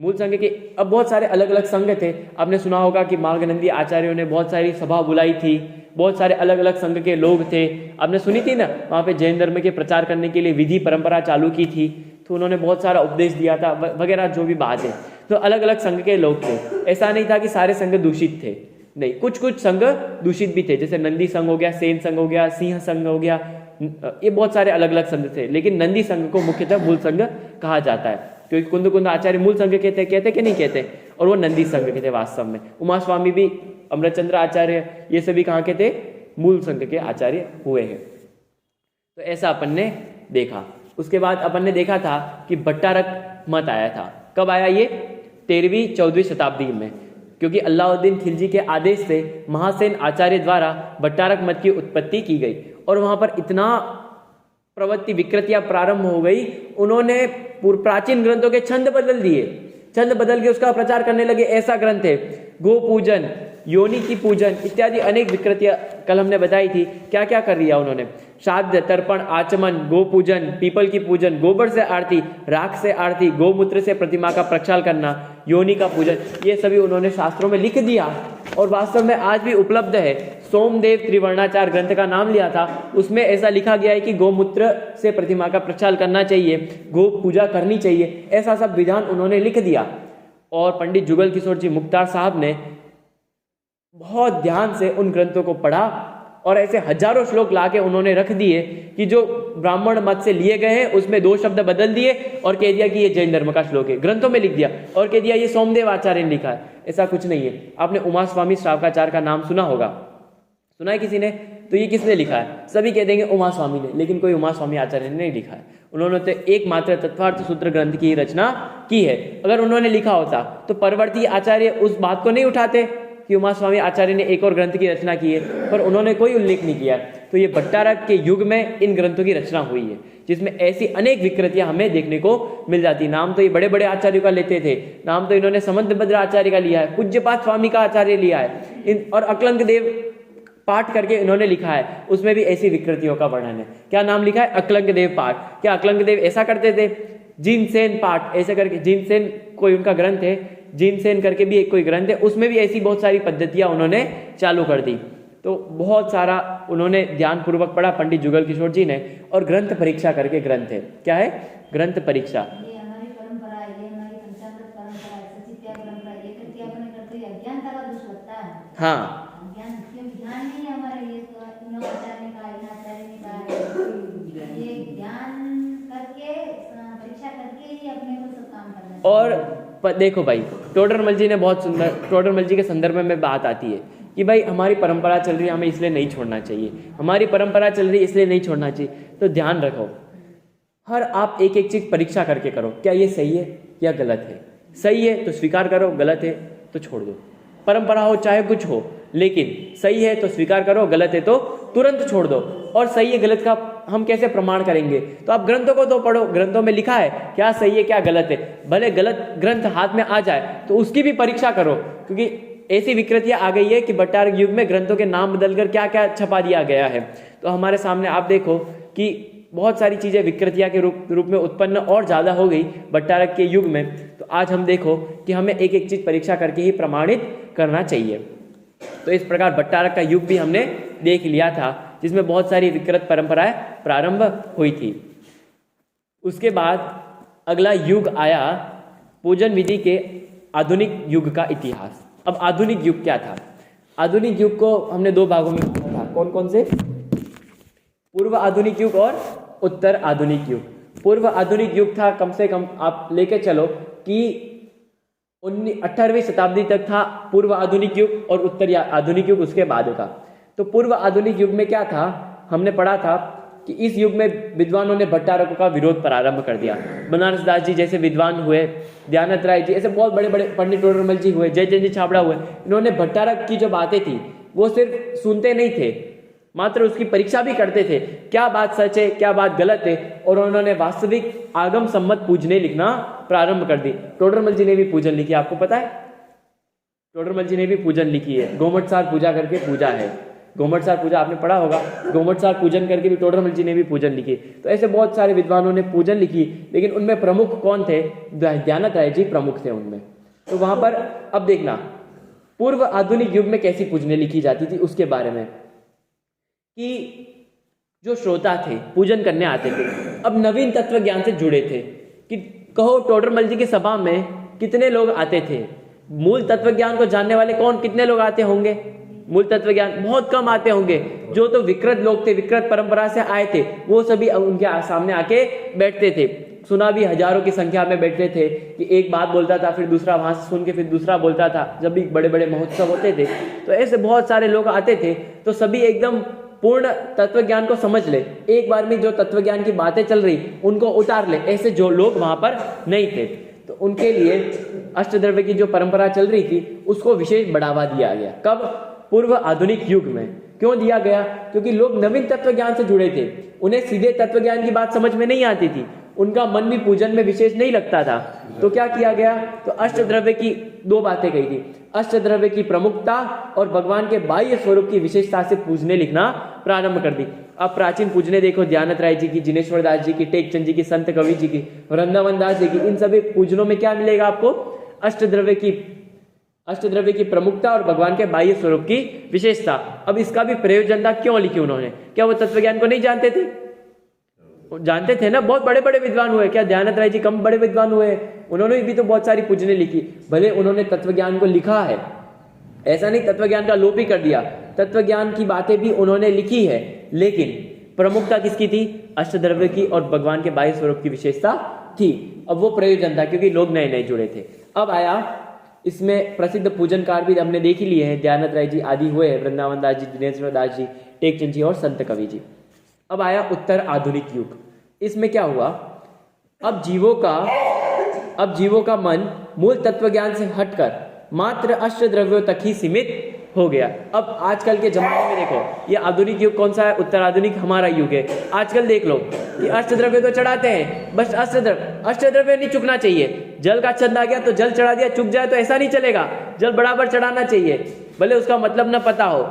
मूल संघ के अब बहुत सारे अलग अलग संघ थे। आपने सुना होगा कि मार्गनंदी आचार्यों ने बहुत सारी सभा बुलाई थी, बहुत सारे अलग अलग संघ के लोग थे। आपने सुनी थी ना, वहाँ पे जैन धर्म के प्रचार करने के लिए विधि परंपरा चालू की थी, तो उन्होंने बहुत सारा उपदेश दिया था वगैरह, जो भी बात है। तो अलग अलग संघ के लोग थे, ऐसा नहीं था कि सारे संघ दूषित थे, नहीं, कुछ संघ दूषित भी थे, जैसे नंदी संघ हो गया, सेन संघ हो गया, सिंह संघ हो गया, ये बहुत सारे अलग अलग संघ थे। लेकिन नंदी संघ को मुख्यतः मूल संघ कहा जाता है, क्योंकि कुंद आचार्य मूल संघ कहते कि नहीं कहते, और वो नंदी संघ के थे वास्तव में। उमा स्वामी भी, अमृतचंद्र आचार्य, ये सभी कहाँ के थे? मूल संघ के आचार्य हुए हैं। तो ऐसा अपन ने देखा। उसके बाद अपन ने देखा था कि भट्टारक मत आया था। कब आया ये? 13वीं-14वीं शताब्दी में, क्योंकि अलाउद्दीन खिलजी के आदेश से महासेन आचार्य द्वारा भट्टारक मत की उत्पत्ति की गई और वहां पर इतना प्रवृत्ति विकृतियां प्रारंभ हो गई, उन्होंने प्राचीन ग्रंथों के छंद बदल दिए, छंद बदल के उसका प्रचार करने लगे। ऐसा ग्रंथ है गो पूजन, योनि की पूजन इत्यादि अनेक विकृतियां कल हमने बताई थी। क्या क्या कर लिया उन्होंने? श्राद्ध, तर्पण, आचमन, गो पूजन, पीपल की पूजन, गोबर से आरती, राख से आरती, गोमूत्र से प्रतिमा का प्रक्षालन करना, योनि का पूजन, ये सभी उन्होंने शास्त्रों में लिख दिया और वास्तव में आज भी उपलब्ध है। सोमदेव त्रिवर्णाचार ग्रंथ का नाम लिया था, उसमें ऐसा लिखा गया है कि गोमूत्र से प्रतिमा का प्रक्षालन करना चाहिए, गो पूजा करनी चाहिए, ऐसा सब विधान उन्होंने लिख दिया। और पंडित जुगल किशोर जी मुख्तार साहब ने बहुत ध्यान से उन ग्रंथों को पढ़ा और ऐसे हजारों श्लोक लाके उन्होंने रख दिए कि जो ब्राह्मण मत से लिए गए हैं उसमें 2 शब्द बदल दिए और कह दिया कि ये जैन धर्म का श्लोक है, ग्रंथों में लिख दिया और कह दिया ये सोमदेव आचार्य ने लिखा है। ऐसा कुछ नहीं है। आपने उमा स्वामी श्रावकाचार्य का नाम सुना होगा, सुना है किसी ने? तो ये किसने लिखा है? सभी कह देंगे उमा स्वामी ने, लेकिन कोई उमा स्वामी आचार्य ने नहीं लिखा है। उन्होंने तो एकमात्र तत्वार्थ सूत्र ग्रंथ की रचना की है। अगर उन्होंने लिखा होता तो परवर्ती आचार्य उस बात को नहीं उठाते कि उमा स्वामी आचार्य ने एक और ग्रंथ की रचना की है, पर उन्होंने कोई उल्लेख नहीं किया। तो ये भट्टारक के युग में इन ग्रंथों की रचना हुई है, जिसमें ऐसी अनेक विकृतियां हमें देखने को मिल जाती। नाम तो ये बड़े बड़े आचार्यों का लेते थे, नाम तो इन्होंने समंतभद्र आचार्य का लिया है, पूज्यपाद स्वामी का आचार्य लिया है, और अकलंक देव पाठ करके इन्होंने लिखा है, उसमें भी ऐसी विकृतियों का वर्णन है। क्या नाम लिखा है? अकलंक देव पाठ। क्या अकलंक देव ऐसा करते थे? जीनसेन पाठ ऐसे करके, जीनसेन कोई उनका ग्रंथ है, जीनसेन करके भी एक कोई ग्रंथ है, उसमें भी ऐसी बहुत सारी पद्धतियां उन्होंने चालू कर दी। तो बहुत सारा उन्होंने ध्यानपूर्वक पढ़ा पंडित जुगल किशोर जी ने, और ग्रंथ परीक्षा करके ग्रंथ है। क्या है? ग्रंथ परीक्षा। ये हमारी परंपरा है, ये हमारी पंचामृत परंपरा है, सचित्या परंपरा, ये करके अपने करते ही अज्ञानता का दोष लगता है। हाँ, ज्ञान नहीं है हमारा, ये तो इन आचार्य ने कहा, इन आचार्य ने कहा, ये ज्ञान करके परीक्षा करके ही अपने को सब काम करना चाहिए। और देखो भाई, टोडरमल जी ने बहुत सुंदर, टोडरमल जी के संदर्भ में बात आती है कि भाई हमारी परंपरा चल रही है, हमें इसलिए नहीं छोड़ना चाहिए, हमारी परंपरा चल रही है इसलिए नहीं छोड़ना चाहिए। तो ध्यान रखो, हर आप एक एक चीज परीक्षा करके करो, क्या ये सही है या गलत है। सही है तो स्वीकार करो, गलत है तो छोड़ दो। परंपरा हो चाहे कुछ हो, लेकिन सही है तो स्वीकार करो, गलत है तो तुरंत छोड़ दो। और सही है गलत का हम कैसे प्रमाण करेंगे? तो आप ग्रंथों को तो पढ़ो, ग्रंथों में लिखा है क्या सही है क्या गलत है। भले गलत ग्रंथ हाथ में आ जाए तो उसकी भी परीक्षा करो, क्योंकि ऐसी विकृतियां आ गई है कि भट्टारक युग में ग्रंथों के नाम बदलकर क्या क्या छपा दिया गया है। तो हमारे सामने आप देखो कि बहुत सारी चीजें विकृतियां के रूप में उत्पन्न और ज्यादा हो गई भट्टारक के युग में। तो आज हम देखो कि हमें एक एक चीज परीक्षा करके ही प्रमाणित करना चाहिए। तो इस प्रकार भट्टारक का युग भी हमने देख लिया था, जिसमें बहुत सारी विकृत परंपराएं प्रारंभ हुई थी। उसके बाद अगला युग आया पूजन विधि के आधुनिक युग का इतिहास। अब आधुनिक युग क्या था? आधुनिक युग को हमने 2 भागों में बांटा था। कौन कौन से? पूर्व आधुनिक युग और उत्तर आधुनिक युग। पूर्व आधुनिक युग था, कम से कम आप लेके चलो कि 18वीं शताब्दी तक था पूर्व आधुनिक युग, और उत्तर आधुनिक युग उसके बाद का। तो पूर्व आधुनिक युग में क्या था? हमने पढ़ा था कि इस युग में विद्वानों ने भट्टारकों का विरोध प्रारंभ कर दिया। बनारस दास जी जैसे विद्वान हुए, दयानंद राय जी, ऐसे बहुत बड़े बड़े, पंडित टोडरमल जी हुए, जयचंद जी छाबड़ा हुए, इन्होंने भट्टारक की जो बातें थी वो सिर्फ सुनते नहीं थे, मात्र उसकी परीक्षा भी करते थे, क्या बात सच है क्या बात गलत है। और उन्होंने वास्तविक आगम सम्मत पूजने लिखना प्रारंभ कर दी। टोडरमल जी ने भी पूजन लिखी, आपको पता है? टोडरमल जी ने भी पूजन लिखी है, गोमटसार पूजा करके पूजा है, गोमटसार पूजा आपने पढ़ा होगा, गोमटसार पूजन करके भी टोडरमल जी ने भी पूजन लिखी। तो ऐसे बहुत सारे विद्वानों ने पूजन लिखी, लेकिन उनमें प्रमुख कौन थे? दयानंद राय जी प्रमुख थे उनमें। तो वहां पर अब देखना पूर्व आधुनिक युग में कैसी पूजने लिखी जाती थी उसके बारे में, कि जो श्रोता थे पूजन करने आते थे, अब नवीन तत्व ज्ञान से जुड़े थे। कि कहो टोडरमल जी की सभा में कितने लोग आते थे? मूल तत्व ज्ञान को जानने वाले कौन, कितने लोग आते होंगे? मूल तत्व ज्ञान बहुत कम आते होंगे। जो तो विकृत लोग थे, विकृत परंपरा से आए थे, वो सभी उनके सामने आके बैठते थे। सुना भी हजारों की संख्या में बैठते थे कि एक बात बोलता था, फिर दूसरा वहां से सुन के फिर दूसरा बोलता था, जब भी बड़े बड़े महोत्सव होते थे। तो ऐसे बहुत सारे लोग आते थे, तो सभी एकदम पूर्ण तत्व ज्ञान को समझ ले, एक बार में जो तत्व ज्ञान की बातें चल रही उनको उतार ले, ऐसे जो लोग वहां पर नहीं थे। तो उनके लिए अष्टद्रव्य की जो परंपरा चल रही थी उसको विशेष बढ़ावा दिया गया। कब? पूर्व आधुनिक युग में। क्यों दिया गया? क्योंकि लोग नवीन तत्व ज्ञान से जुड़े थे, उन्हें सीधे तत्व ज्ञान की बात समझ में नहीं आती थी, उनका मन भी पूजन में विशेष नहीं लगता था। तो क्या किया गया, तो अष्टद्रव्य की दो बातें कही थी, अष्टद्रव्य की प्रमुखता और भगवान के बाह्य स्वरूप की विशेषता से पूजने लिखना प्रारंभ कर दी। अब प्राचीन पूजने देखो, ध्यानत राय जी की, जिनेश्वर दास जी की, टेकचंद जी की, संत कवि जी की, वृंदावन दास जी की, इन सभी पूजनों में क्या मिलेगा आपको, अष्टद्रव्य की प्रमुखता और भगवान के बाह्य स्वरूप की विशेषता। अब इसका भी प्रयोजनता क्यों लिखी उन्होंने, क्या वो तत्वज्ञान को नहीं जानते थे, जानते थे ना, बहुत बड़े बड़े विद्वान हुए, क्या ध्यानत राय जी कम बड़े विद्वान हुए, उन्होंने भी तो बहुत सारी पूजने लिखी, भले उन्होंने तत्वज्ञान को लिखा है, ऐसा नहीं तत्वज्ञान का लोप ही कर दिया, तत्वज्ञान की बातें भी उन्होंने लिखी है, लेकिन प्रमुखता किसकी थी, अष्टद्रव्य की और भगवान के बाह्य स्वरूप की विशेषता थी। अब वो प्रयोजन था क्योंकि लोग नए नए जुड़े थे। अब आया इसमें प्रसिद्ध पूजनकार भी हमने देख ही लिए हैं, ध्यानत राय जी आदि हुए हैं, वृंदावन दास जी, दिनेश्वर दास जी, टेकचंद जी और संत कवि जी। अब आया उत्तर आधुनिक युग। इसमें क्या हुआ, अब जीवों का मन मूल तत्वज्ञान से हटकर मात्र अष्टद्रव्यों तक ही सीमित हो गया। अब आजकल के जमाने में देखो, ये आधुनिक युग कौन सा है, उत्तर आधुनिक हमारा युग है। आजकल देख लो कि अष्टद्रव्य तो चढ़ाते हैं, बस अष्टद्रव्य नहीं चुकना चाहिए। जल का छंद आ गया तो जल चढ़ा दिया, चुक जाए तो ऐसा नहीं चलेगा, जल बराबर चढ़ाना चाहिए, भले उसका मतलब ना पता हो,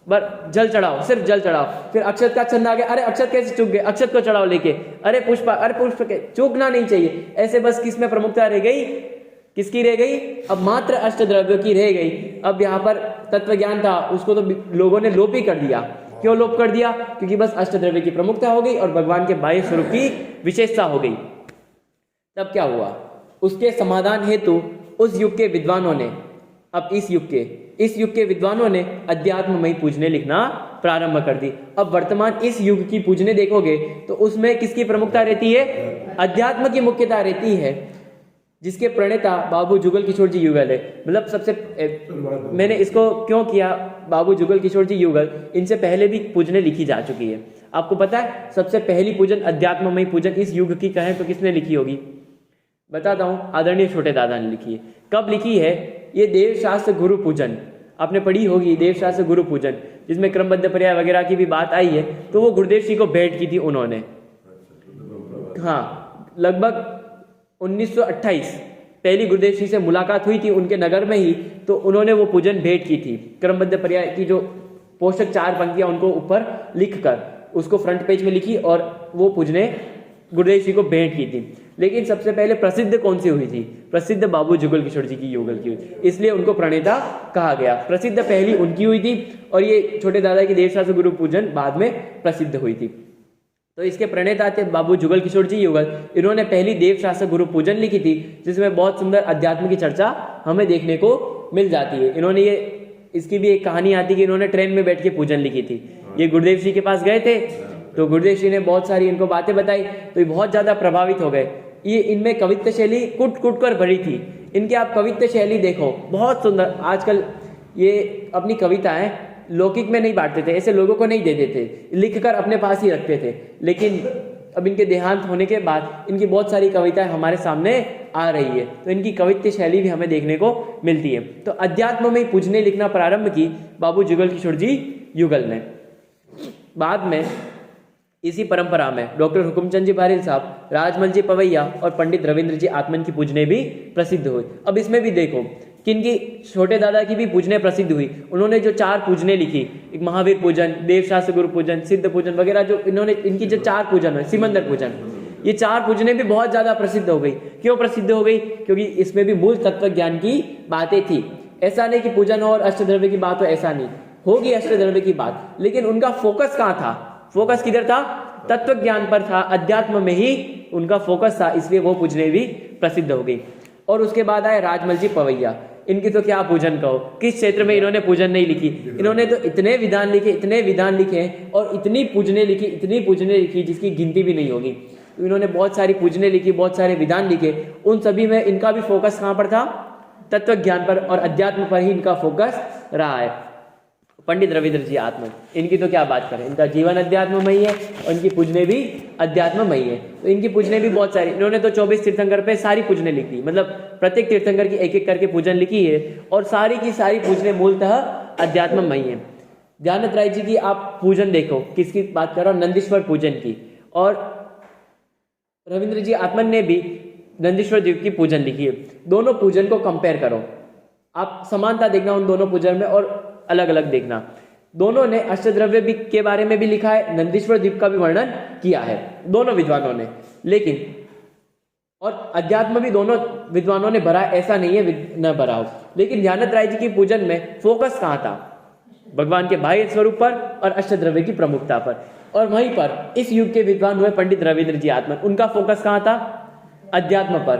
बस जल चढ़ाओ, सिर्फ जल चढ़ाओ। फिर अक्षत का छंद आ गया, अरे अक्षत कैसे चुक गए, अक्षत को चढ़ाओ लेके, अरे पुष्प के चूकना नहीं चाहिए। ऐसे बस किसमें प्रमुखता रह गई, किसकी रह गई, अब मात्र अष्टद्रव्यों की रह गई। अब यहाँ पर तत्वज्ञान था, उसको तो लोगों ने लोप ही कर दिया। क्यों लोप कर दिया, क्योंकि बस अष्टद्रव्य की प्रमुखता हो गई और भगवान के बाह्य स्वरूप की विशेषता हो गई। तब क्या हुआ, उसके समाधान हेतु उस युग के विद्वानों ने, अब इस युग के विद्वानों ने अध्यात्ममयी पूजने लिखना प्रारंभ कर दी। अब वर्तमान इस युग की पूजने देखोगे तो उसमें किसकी प्रमुखता रहती है, अध्यात्म की मुख्यता रहती है, जिसके प्रणेता बाबू जुगल किशोर जी युगल है। मतलब मैंने इसको क्यों किया, बाबू जुगल किशोर जी युगल, इनसे पहले भी पूजने लिखी जा चुकी है। आपको पता है सबसे पहली पूजन अध्यात्ममयी पूजन इस युग की कहें तो किसने लिखी होगी, बताता हूं, आदरणीय छोटे दादा ने लिखी है। कब लिखी है, ये देवशास्त्र गुरु पूजन आपने पढ़ी होगी, देवशास्त्र गुरु पूजन, जिसमें क्रमबद्ध पर्याय वगैरह की भी बात आई है, तो वो गुरुदेव जी को भेंट की थी उन्होंने। हाँ, लगभग 1928 पहली गुरुदेव जी से मुलाकात हुई थी उनके नगर में ही, तो उन्होंने वो पूजन भेंट की थी। क्रमबद्ध पर्याय की जो पोषक 4 पंक्तियां उनको ऊपर लिखकर उसको फ्रंट पेज में लिखी और वो पूजने गुरुदेव जी को भेंट की थी। लेकिन सबसे पहले प्रसिद्ध कौन सी हुई थी, प्रसिद्ध बाबू जुगल किशोर जी की युगल की हुई, इसलिए उनको प्रणेता कहा गया। प्रसिद्ध पहली उनकी हुई थी और ये छोटे दादा की देवशास्त्र गुरु पूजन बाद में प्रसिद्ध हुई थी। तो इसके प्रणेता थे बाबू जुगल किशोर जी युगल। इन्होंने पहली देवशास्त्र गुरु पूजन लिखी थी, जिसमें बहुत सुंदर अध्यात्म की चर्चा हमें देखने को मिल जाती है। इन्होंने इसकी भी एक कहानी आती है कि इन्होंने ट्रेन में बैठ के पूजन लिखी थी। ये गुरुदेव जी के पास गए थे, तो गुरुदेव जी ने बहुत सारी इनको बातें बताई, तो ये बहुत ज्यादा प्रभावित हो गए। ये इनमें कवित्व शैली कुट कुट कर भरी थी। इनके आप कवित्व शैली देखो, बहुत सुंदर। आजकल ये अपनी कविताएं लौकिक में नहीं बांटते थे, ऐसे लोगों को नहीं देते थे, लिखकर अपने पास ही रखते थे। लेकिन अब इनके देहांत होने के बाद इनकी बहुत सारी कविताएं हमारे सामने आ रही है, तो इनकी कवित्व शैली भी हमें देखने को मिलती है। तो अध्यात्म में पूजने लिखना प्रारंभ की बाबू जुगल किशोर जी युगल ने। बाद में इसी परंपरा में डॉक्टर हुकुमचंद जी बारिल साहब, राजमल जी पवैया और पंडित रविंद्र जी आत्मन की पूजने भी प्रसिद्ध हुई। अब इसमें भी देखो किनकी, छोटे दादा की भी पूजने प्रसिद्ध हुई। उन्होंने जो 4 पूजने लिखी, एक महावीर पूजन, देवशास्त्र गुरु पूजन, सिद्ध पूजन वगैरह, जो इन्होंने इनकी जो 4 पूजन है, सिमंदर पूजन, ये 4 पूजने भी बहुत ज्यादा प्रसिद्ध हो गई। क्यों प्रसिद्ध हो गई, क्योंकि इसमें भी मूल तत्व ज्ञान की बातें थी। ऐसा नहीं कि पूजन और अष्टद्रव्य की बात हो, ऐसा नहीं, होगी अष्टद्रव्य की बात, लेकिन उनका फोकस कहाँ था, फोकस किधर था, तत्व ज्ञान पर था, अध्यात्म में ही उनका फोकस था, इसलिए वो पूजने भी प्रसिद्ध हो गई। और उसके बाद आए राजमल जी पवैया। इनकी तो क्या पूजन कहो, किस क्षेत्र में इन्होंने पूजन नहीं लिखी। इन्होंने तो इतने विधान लिखे हैं और इतनी पूजने लिखी जिसकी गिनती भी नहीं होगी। तो इन्होंने बहुत सारी पूजने लिखी, बहुत सारे विधान लिखे, उन सभी में इनका भी फोकस कहाँ पर था, तत्व ज्ञान पर और अध्यात्म पर ही इनका फोकस रहा है। पंडित रविंद्र जी आत्मन, इनकी तो क्या बात करें, इनका जीवन अध्यात्ममयी है और इनकी पूजने भी अध्यात्ममयी है। तो इनकी पूजने भी बहुत सारी, इन्होंने तो 24 तीर्थंकर पे सारी पूजने लिखी, मतलब प्रत्येक तीर्थंकर की एक एक करके पूजन लिखी है और सारी की सारी पूजने मूलतः अध्यात्ममयी है। ध्यानत राय जी की आप पूजन देखो, किसकी बात कर रहा हूँ, नंदीश्वर पूजन की। और रविंद्र जी आत्मन ने भी नंदीश्वर देव की पूजन लिखी है। दोनों पूजन को कंपेयर करो, आप समानता देखना उन दोनों पूजन में और अलग अलग देखना। दोनों ने अष्टद्रव्य भी के बारे में भी लिखा है, नंदीश्वर द्वीप का भी वर्णन किया है दोनों विद्वानों ने, लेकिन और अध्यात्म भी दोनों विद्वानों ने भरा, ऐसा नहीं है न भरा हो। लेकिन ध्यानत राय जी की पूजन में फोकस कहाँ था? भगवान के बाह्य स्वरूप पर और अष्टद्रव्य की प्रमुखता पर। और वहीं पर इस युग के विद्वान हुए पंडित रविंद्र जी आत्मन, उनका फोकस कहाँ था? अध्यात्म पर।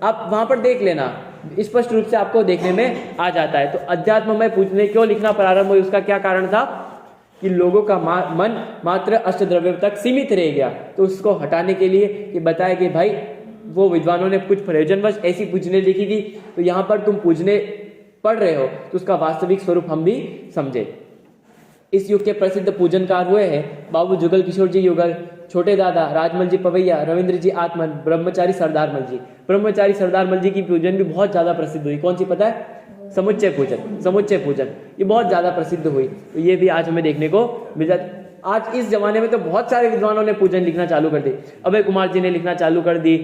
आप वहां पर देख लेना, स्पष्ट रूप से आपको देखने में आ जाता है। तो अध्यात्म में पूजने क्यों लिखना प्रारंभ हुई, उसका क्या कारण था? कि लोगों का मन मात्र अष्टद्रव्य तक सीमित रह गया, तो उसको हटाने के लिए कि बताया कि भाई वो विद्वानों ने कुछ प्रयोजनवश ऐसी पूजने लिखी थी, तो यहाँ पर तुम पूजने पढ़ रहे हो तो उसका वास्तविक स्वरूप हम भी समझे। इस युग के प्रसिद्ध पूजनकार हुए हैं बाबू जुगल किशोर जी युगल, छोटे दादा राजमल जी पवैया, रविंद्र जी आत्मन, ब्रह्मचारी सरदार मल जी। ब्रह्मचारी सरदार मल जी की पूजन भी बहुत ज्यादा प्रसिद्ध हुई। कौन सी पता है? समुच्चय पूजन। समुच्चय पूजन ये बहुत ज्यादा प्रसिद्ध हुई, तो ये भी आज हमें देखने को मिल जाता। आज इस जमाने में तो बहुत सारे विद्वानों ने पूजन लिखना चालू कर दी। अभय कुमार जी ने लिखना चालू कर दी,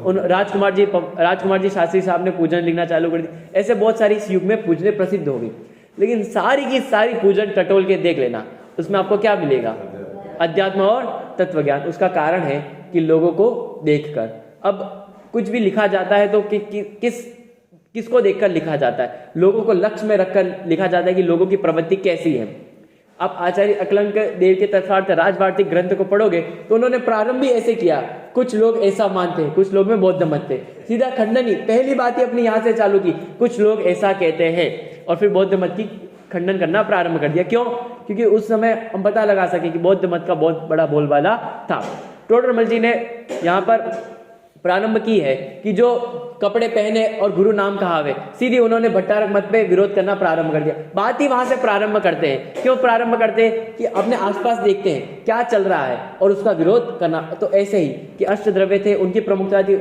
राजकुमार जी शास्त्री साहब ने पूजन लिखना चालू कर दी। ऐसे बहुत सारी इस युग में पूजने प्रसिद्ध हो गई। लेकिन सारी की सारी पूजन टटोल के देख लेना, उसमें आपको क्या मिलेगा? अध्यात्म और तत्व ज्ञान। उसका कारण है कि लोगों को देखकर, अब कुछ भी लिखा जाता है तो किसको देखकर लिखा जाता है? लोगों को लक्ष्य में रखकर लिखा जाता है कि लोगों की प्रवृत्ति कैसी है। आप आचार्य अकलंक देव के तत्वार्थ राजवार्तिक ग्रंथ को पढ़ोगे तो उन्होंने प्रारंभ भी ऐसे किया। कुछ लोग ऐसा मानते हैं, कुछ लोग में बौद्ध मत थे, सीधा खंडन ही, पहली बात ही अपनी यहाँ से चालू की, कुछ लोग ऐसा कहते हैं, और फिर बौद्ध मत की खंडन करना प्रारंभ कर दिया। क्यों? क्योंकि उस समय हम पता लगा सके कि बौद्ध मत का बहुत बड़ा बोलबाला था। टोडरमल जी ने यहाँ पर प्रारंभ की है कि जो कपड़े पहने और गुरु नाम कहावे, सीधी उन्होंने भट्टारक मत पे विरोध करना प्रारंभ कर दिया। बात ही वहां से प्रारंभ करते हैं। क्यों प्रारंभ करते हैं? कि अपने आसपास देखते हैं क्या चल रहा है और उसका विरोध करना। तो ऐसे ही कि अष्टद्रव्य थे, उनकी प्रमुखता थी,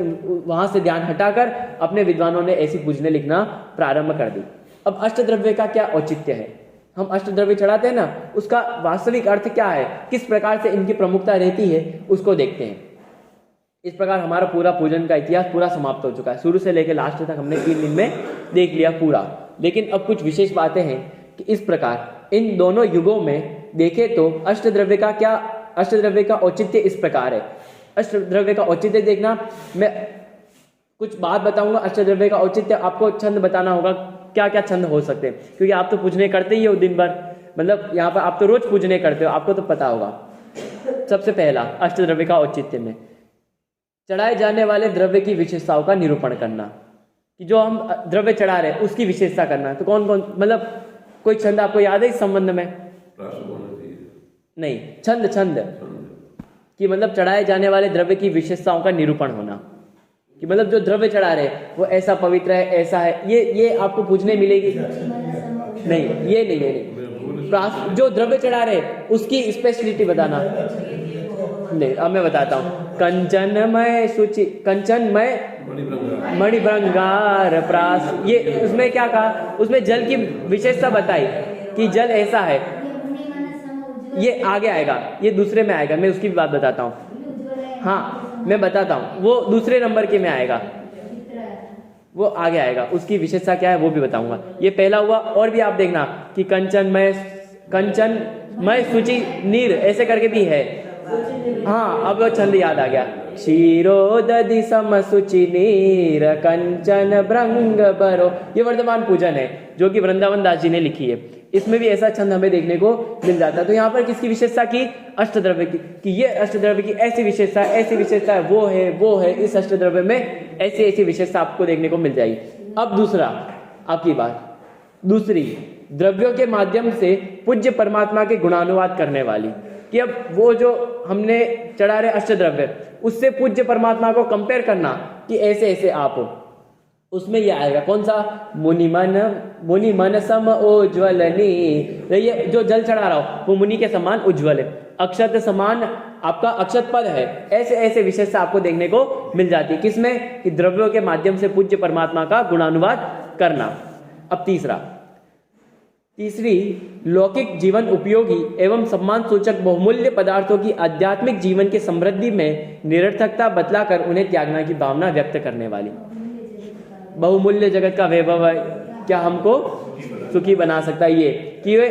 वहां से ध्यान हटाकर अपने विद्वानों ने ऐसी पूजने लिखना प्रारंभ कर दी। अब अष्टद्रव्य का क्या औचित्य है? हम अष्टद्रव्य चढ़ाते हैं ना, उसका वास्तविक अर्थ क्या है, किस प्रकार से इनकी प्रमुखता रहती है, उसको देखते हैं। इस प्रकार हमारा पूरा पूजन का इतिहास पूरा समाप्त हो चुका है। शुरू से लेकर लास्ट तक हमने 3 दिन में देख लिया पूरा। लेकिन अब कुछ विशेष बातें हैं कि इस प्रकार इन दोनों युगों में देखे तो अष्टद्रव्य का औचित्य इस प्रकार है। अष्टद्रव्य का औचित्य देखना, मैं कुछ बात बताऊंगा। अष्टद्रव्य का औचित्य आपको छंद बताना होगा, क्या क्या छंद हो सकते हैं, क्योंकि आप तो पूजने करते ही हो दिन भर, मतलब यहाँ पर आप तो रोज पूजने करते हो, आपको तो पता होगा। सबसे पहला अष्टद्रव्य का औचित्य में चढ़ाए जाने वाले द्रव्य की विशेषताओं का निरूपण करना, कि जो हम द्रव्य चढ़ा रहे हैं उसकी विशेषता करना। तो कौन कौन, मतलब कोई छंद आपको याद है इस संबंध में? नहीं, छंद कि मतलब चढ़ाए जाने वाले द्रव्य की विशेषताओं का निरूपण होना, कि मतलब जो द्रव्य चढ़ा रहे वो ऐसा पवित्र है, ऐसा है, ये आपको पूछने मिलेगी। नहीं, ये नहीं। जो द्रव्य चढ़ा रहे उसकी स्पेशलिटी बताना। नहीं, अब मैं बताता हूँ। कंचनमय शुचि, कंचनमय मणिभृंगार प्रास, ये उसमें क्या कहा? उसमें जल की विशेषता बताई कि जल ऐसा है। ये आगे आएगा, ये दूसरे में आएगा, मैं उसकी भी बात बताता हूँ। हाँ, मैं बताता हूँ, वो दूसरे नंबर के में आएगा, वो आगे आएगा। उसकी विशेषता क्या है वो भी बताऊंगा। ये पहला हुआ। और भी आप देखना कि कंचनमय शुचि नीर, ऐसे करके भी है। हाँ, अब वो छंद याद आ गया। क्षीरोदधि सम शुचि नीर कंचन भृंग बरो, ये वर्तमान पूजन है जो कि वृंदावन दास जी ने लिखी है। इसमें भी ऐसा छंद हमें देखने को मिल जाता है। तो यहाँ पर किसकी विशेषता की? अष्टद्रव्य की, कि ये अष्टद्रव्य की ऐसी विशेषता है, वो है, इस अष्टद्रव्य में ऐसी विशेषता आपको देखने को मिल जाएगी। अब दूसरा, आपकी बात दूसरी, द्रव्यों के माध्यम से पूज्य परमात्मा के गुणानुवाद करने वाली, कि अब वो जो हमने चढ़ा रहे अष्टद्रव्य उससे पूज्य परमात्मा को कंपेयर करना कि ऐसे आप हो। उसमें ये आएगा कौन सा? मुनि मन सम उज्ज्वलनी, ये जो जल चढ़ा रहा हो वो मुनि के समान उज्ज्वल है, अक्षत समान आपका अक्षत पद है। ऐसे विशेषता आपको देखने को मिल जाती है। किसमें? कि द्रव्यों के माध्यम से पूज्य परमात्मा का गुणानुवाद करना। अब तीसरी, लौकिक जीवन उपयोगी एवं सम्मान सूचक बहुमूल्य पदार्थों की आध्यात्मिक जीवन के समृद्धि में निरर्थकता बतलाकर उन्हें त्यागने की भावना व्यक्त करने वाली। बहुमूल्य जगत का वैभव क्या हमको सुखी बना सकता है, ये कि वे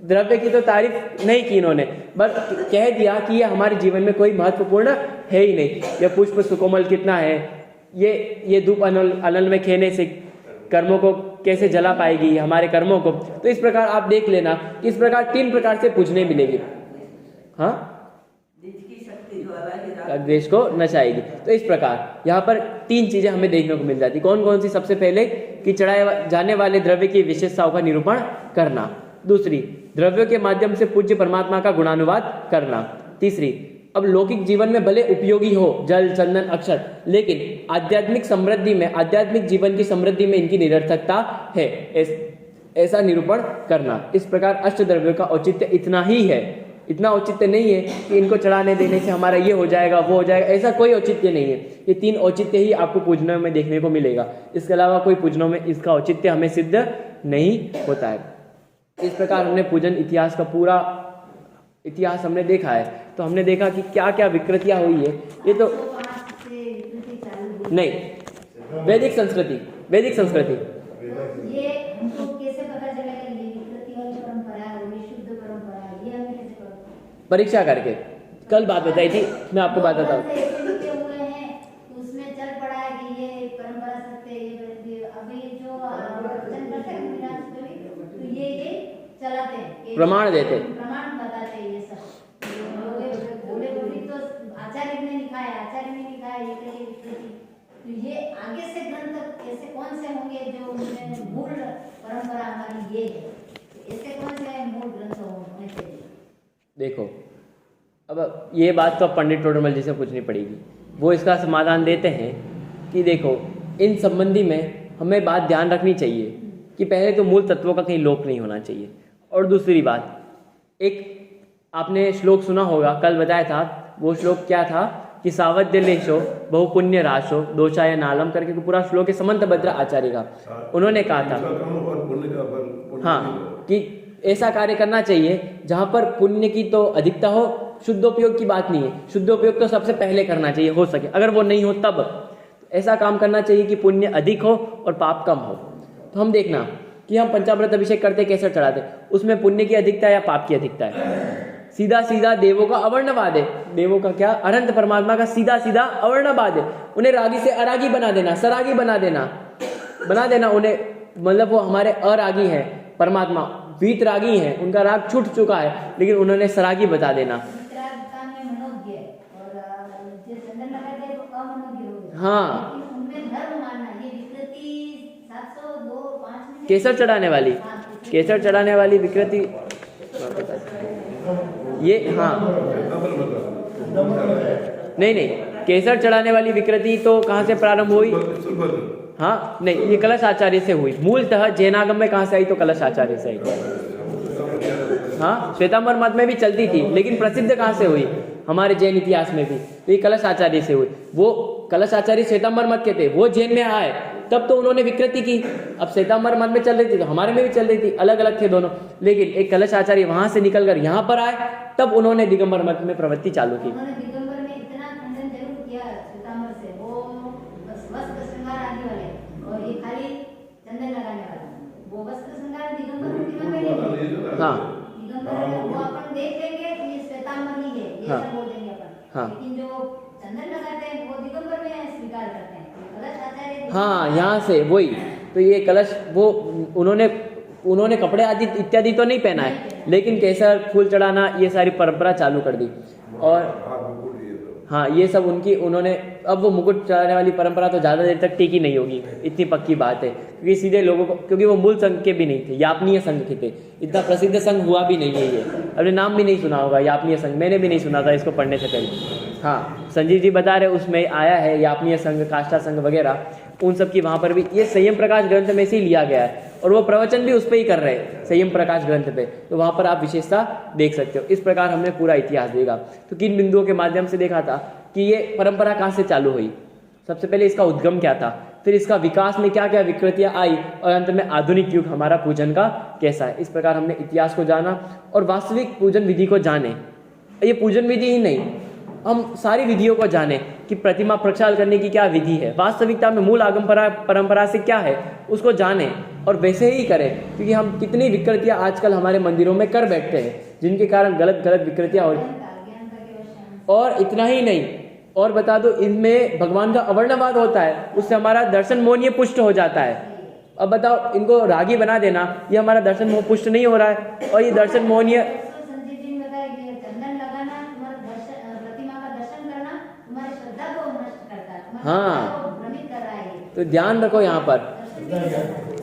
द्रव्य की तो तारीफ नहीं की इन्होंने, बस कह दिया कि ये हमारे जीवन में कोई महत्वपूर्ण है ही नहीं। यह पुष्प सुकोमल कितना है, ये धूप अनल में खेने से कर्मों को कैसे जला पाएगी हमारे कर्मों को। तो इस प्रकार आप देख लेना, इस प्रकार 3 प्रकार से पूछने मिलेगी। हाँ, द्वेष को नचाएगी। तो इस प्रकार यहाँ पर 3 चीजें हमें देखने को मिल जाती। कौन कौन सी? सबसे पहले कि चढ़ाए जाने वाले द्रव्य की विशेषताओं का निरूपण करना। दूसरी, द्रव्यों के माध्यम से पूज्य परमात्मा का गुणानुवाद करना। तीसरी, अब लौकिक जीवन में भले उपयोगी हो जल चंदन अक्षत, लेकिन आध्यात्मिक समृद्धि में, आध्यात्मिक जीवन की समृद्धि में इनकी निरर्थकता है, ऐसा निरूपण करना। इस प्रकार अष्टद्रव्यों का औचित्य इतना ही है। इतना औचित्य नहीं है कि इनको चढ़ाने देने से हमारा ये हो जाएगा वो हो जाएगा, ऐसा कोई औचित्य नहीं है। ये 3 औचित्य ही आपको पूजनों में देखने को मिलेगा, इसके अलावा कोई पूजनों में इसका औचित्य हमें सिद्ध नहीं होता है। इस प्रकार हमने पूजन इतिहास का पूरा इतिहास हमने देखा है। तो हमने देखा कि क्या क्या विकृतियां हुई है। ये तो नहीं, वैदिक संस्कृति, वैदिक संस्कृति ये हमको कैसे पता चलेगा ये विकृति वाली परंपरा है, ये शुद्ध परंपरा है, ये हमें कैसे पता? परीक्षा करके। कल बात बताई थी, मैं आपको बात बताऊं। उसमें चल पड़ा है कि ये परंपरा सत्य है। अभी जो वचन करते हैं तो ये चलाते हैं, प्रमाण देते, प्रमाण बताते हैं। ये सब बोले तो आचार्य ने लिखा है, आचार्य ने लिखा है, ये तो ये आगे से ग्रंथ ऐसे कौन से होंगे जो उनमें मूल परंपरा हमारी ये है, ऐसे कौन से मूल ग्रंथ होने चाहिए? देखो, अब ये बात तो पंडित टोडरमल जी से पूछनी पड़ेगी। वो इसका समाधान देते हैं कि देखो, इन संबंधी में हमें बात ध्यान रखनी चाहिए कि पहले तो मूल तत्वों का कहीं लोप नहीं होना चाहिए। और दूसरी बात, एक आपने श्लोक सुना होगा, कल बताया था, वो श्लोक क्या था कि सावध्य लेशो बहुपुण्य राशो दोषाय नालम करके पूरा श्लोक है समंत भद्र आचार्य का। उन्होंने कहा था हाँ कि ऐसा कार्य करना चाहिए जहां पर पुण्य की तो अधिकता हो, शुद्धोपयोग की बात नहीं है। शुद्धोपयोग तो सबसे पहले करना चाहिए हो सके, अगर वो नहीं हो तब ऐसा काम करना चाहिए कि पुण्य अधिक हो और पाप कम हो। तो हम देखना कि हम पंचामृत अभिषेक करते कैसे चढ़ाते, उसमें पुण्य की अधिकता है या पाप की अधिकता है? सीधा सीधा देवों का अवर्णवाद है। देवों का क्या? अनंत परमात्मा का सीधा सीधा अवर्णवाद है। उन्हें रागी से अरागी बना देना, सरागी बना देना उन्हें, मतलब वो हमारे अरागी है, परमात्मा वीत रागी है, उनका राग छूट चुका है, लेकिन उन्होंने सरागी बता देना। हाँ, केसर चढ़ाने वाली, केसर चढ़ाने वाली विकृति ये, हाँ नहीं, केसर चढ़ाने वाली विकृति तो कहाँ से प्रारंभ हुई? हाँ नहीं, ये कलश आचार्य से हुई। मूलतः जैनागम में कहाँ से आई? तो कलश आचार्य से आई। हाँ, श्वेतांबर मत में भी चलती थी, लेकिन प्रसिद्ध कहाँ से हुई? हमारे जैन इतिहास में भी तो ये कलश आचार्य से हुई। वो कलश आचार्य श्वेतांबर मत के थे, वो जैन में आए तब तो उन्होंने विकृति की। अब श्वेतांबर मत में चल रही थी तो हमारे में भी चल रही थी, अलग अलग थे दोनों, लेकिन एक कलश आचार्य वहां से निकलकर यहाँ पर आए, तब उन्होंने दिगंबर मत में प्रवृत्ति चालू की। दिगंबर में इतना खंडन जरूर किया श्वेतांबर से, वो वस्त्र श्रृंगार आदि वाले, और ये खाली चंदन लगाने वाला, वो वस्त्र श्रृंगार दिगंबर में हाँ दिगंबर वो अपन देख लेंगे तो ये श्वेतांबर ही है, ये सब बोल देंगे अपन। लेकिन जो चंदन लगाते हैं वो दिगंबर में स्वीकार करते हैं। हाँ, यहाँ से वही तो ये कलश, वो उन्होंने कपड़े आदि इत्यादि तो नहीं पहना है, लेकिन केसर फूल चढ़ाना ये सारी परंपरा चालू कर दी। और हाँ, ये सब उनकी, उन्होंने, अब वो मुकुट चढ़ाने वाली परंपरा तो ज़्यादा देर तक टिकी नहीं होगी, इतनी पक्की बात है, क्योंकि सीधे लोगों को, क्योंकि वो मूल संघ के भी नहीं थे, यापनीय संघ के थे। इतना प्रसिद्ध संघ हुआ भी नहीं है ये, अपने नाम भी नहीं सुना होगा यापनीय संघ, मैंने भी नहीं सुना था इसको पढ़ने से पहले। हाँ, संजीव जी बता रहे उसमें आया है यापनीय संघ, काष्ठा संघ वगैरह, उन सब की वहाँ पर भी ये संयम प्रकाश ग्रंथ में से ही लिया गया है, और वो प्रवचन भी उस पर ही कर रहे हैं संयम प्रकाश ग्रंथ पे, तो वहाँ पर आप विशेषता देख सकते हो। इस प्रकार हमने पूरा इतिहास देखा। तो किन बिंदुओं के माध्यम से देखा था कि ये परंपरा कहाँ से चालू हुई। सबसे पहले इसका उद्गम क्या था, फिर इसका विकास में क्या क्या विकृतियां आई और अंत में आधुनिक युग हमारा पूजन का कैसा है। इस प्रकार हमने इतिहास को जाना और वास्तविक पूजन विधि को जाने। ये पूजन विधि ही नहीं, हम सारी विधियों को जाने कि प्रतिमा प्रक्षालन करने की क्या विधि है, वास्तविकता में मूल आगम परंपरा से क्या है उसको जाने और वैसे ही करें, क्योंकि हम कितनी विकृतियां आजकल हमारे मंदिरों में कर बैठते हैं जिनके कारण गलत गलत विकृतियां हो रही। और इतना ही नहीं, और बता दो, इनमें भगवान का अवर्णवाद होता है, उससे हमारा दर्शन मोहनीय पुष्ट हो जाता है। अब बताओ, इनको रागी बना देना, ये हमारा दर्शन मोह पुष्ट नहीं हो रहा है और ये दर्शन मोहनीय। हाँ, तो ध्यान रखो यहाँ पर।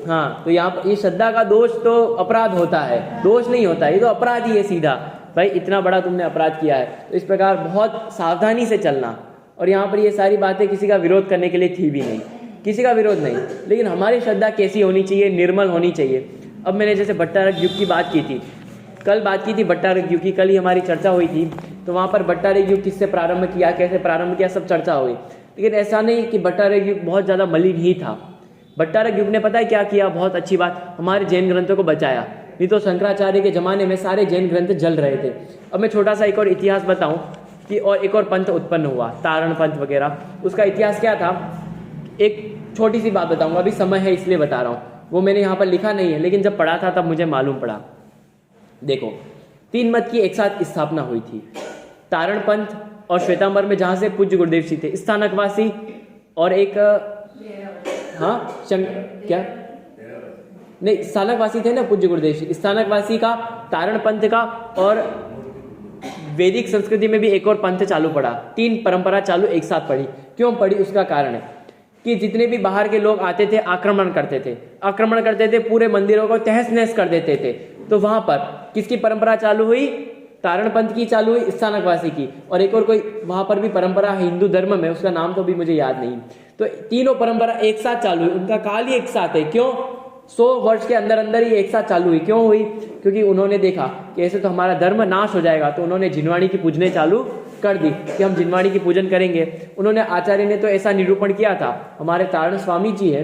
हाँ, तो यहाँ पर ये श्रद्धा का दोष तो अपराध होता है, दोष नहीं होता, ये तो अपराध ही है सीधा। भाई इतना बड़ा तुमने अपराध किया है, तो इस प्रकार बहुत सावधानी से चलना। और यहाँ पर ये सारी बातें किसी का विरोध करने के लिए थी भी नहीं, किसी का विरोध नहीं, लेकिन हमारी श्रद्धा कैसी होनी चाहिए, निर्मल होनी चाहिए। अब मैंने जैसे भट्टारक युग की बात की थी, कल बात की थी भट्टारक युग की, कल ही हमारी चर्चा हुई थी, तो वहाँ पर भट्टारक युग किससे प्रारंभ किया, कैसे प्रारंभ किया, सब चर्चा हुई। लेकिन ऐसा नहीं कि भट्टारक युग बहुत ज़्यादा मलिन ही था। भट्टारक युग ने पता है क्या किया, बहुत अच्छी बात, हमारे जैन ग्रंथों को बचाया। नहीं तो शंकराचार्य के ज़माने में सारे जैन ग्रंथ जल रहे थे। अब मैं छोटा सा एक और इतिहास बताऊं कि और एक और पंथ उत्पन्न हुआ, तारण पंथ वगैरह, उसका इतिहास क्या था। एक छोटी सी बात बताऊंगा, अभी समय है इसलिए बता रहा हूँ, वो मैंने यहाँ पर लिखा नहीं है, लेकिन जब पढ़ा था तब मुझे मालूम पड़ा। देखो, 3 मत की एक साथ स्थापना हुई थी, तारण पंथ और श्वेतांबर में, जहाँ से पूज्य गुरुदेव जी थे, स्थानकवासी, और एक क्या नहीं, स्थानकवासी थे ना पूज्य गुरुदेव जी, स्थानकवासी का, तारण पंथ का, और वैदिक संस्कृति में भी एक और पंथ चालू पड़ा। 3 परंपरा चालू एक साथ पड़ी। क्यों पड़ी, उसका कारण है कि जितने भी बाहर के लोग आते थे आक्रमण करते थे, पूरे मंदिरों को तहस नहस कर देते थे। तो वहां पर किसकी परंपरा चालू हुई, तारण पंथ की चालू हुई, स्थानकवासी की, और एक और कोई वहां पर भी परंपरा है हिंदू धर्म में, उसका नाम तो भी मुझे याद नहीं। तो तीनों परंपरा एक साथ चालू हुई, उनका काल ही एक साथ है। क्यों, 100 वर्ष के अंदर अंदर ही एक साथ चालू हुई। क्यों हुई, क्योंकि उन्होंने देखा कि ऐसे तो हमारा धर्म नाश हो जाएगा, तो उन्होंने जिनवाणी की पूजने चालू कर दी कि हम जिनवाणी की पूजन करेंगे। उन्होंने, आचार्य ने तो ऐसा निरूपण किया था, हमारे तारण स्वामी जी है,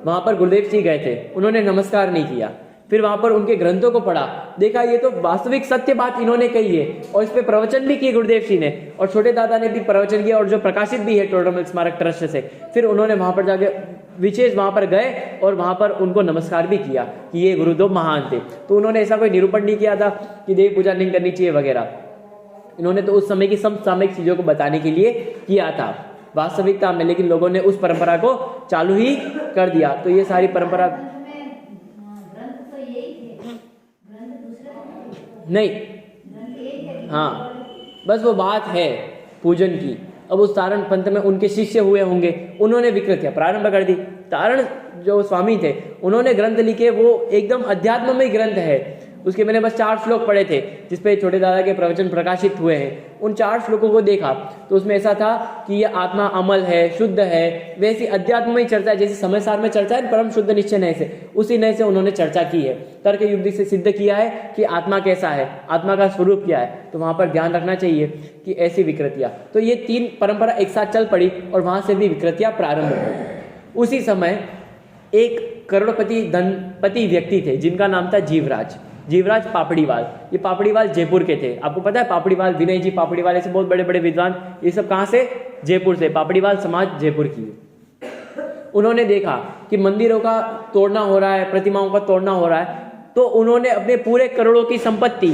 वहां पर गुरुदेव जी गए थे, उन्होंने नमस्कार नहीं किया, फिर वहां पर उनके ग्रंथों को पढ़ा, देखा ये तो वास्तविक सत्य बात इन्होंने कही है, और इस पे प्रवचन भी किए गुरुदेव जी ने, और छोटे दादा ने भी प्रवचन किया, और जो प्रकाशित भी है टोडरमल स्मारक ट्रस्ट से। फिर उन्होंने वहां पर जाके विशेष वहां पर गए और वहां पर उनको नमस्कार भी किया कि ये गुरुदेव महान थे। तो उन्होंने ऐसा कोई निरूपण नहीं किया था कि देवी पूजा नहीं करनी चाहिए वगैरह, इन्होंने तो उस समय की समसामयिक चीजों को बताने के लिए किया था वास्तविकता में, लेकिन लोगों ने उस परंपरा को चालू ही कर दिया। तो ये सारी परंपरा नहीं, हाँ, बस वो बात है पूजन की। अब उस तारण पंथ में उनके शिष्य हुए होंगे, उन्होंने विकृतियां प्रारंभ कर दी। तारण जो स्वामी थे उन्होंने ग्रंथ लिखे, वो एकदम अध्यात्ममय ग्रंथ है। उसके मैंने बस 4 श्लोक पढ़े थे जिसपे छोटे दादा के प्रवचन प्रकाशित हुए हैं। उन 4 श्लोकों को देखा तो उसमें ऐसा था कि ये आत्मा अमल है, शुद्ध है, वैसी अध्यात्ममय चर्चा जैसे समय सार में चर्चा है परम शुद्ध निश्चय नय से, उसी नय से उन्होंने चर्चा की है। तर्क युक्ति से सिद्ध किया है कि आत्मा कैसा है, आत्मा का स्वरूप क्या है। तो वहां पर ध्यान रखना चाहिए कि ऐसी विकृतियां, तो ये 3 परंपरा एक साथ चल पड़ी और वहां से भी विकृतियां प्रारंभ हुई। उसी समय एक करोड़पति धनपति व्यक्ति थे जिनका नाम था जीवराज पापड़ीवाल। ये पापड़ीवाल जयपुर के थे। आपको पता है पापड़ीवाल, विनय जी पापड़ीवाल, ऐसे बहुत बड़े बड़े विद्वान, ये सब कहाँ से, जयपुर से। पापड़ीवाल समाज जयपुर की। उन्होंने देखा कि मंदिरों का तोड़ना हो रहा है, प्रतिमाओं का तोड़ना हो रहा है, तो उन्होंने अपने पूरे करोड़ों की संपत्ति,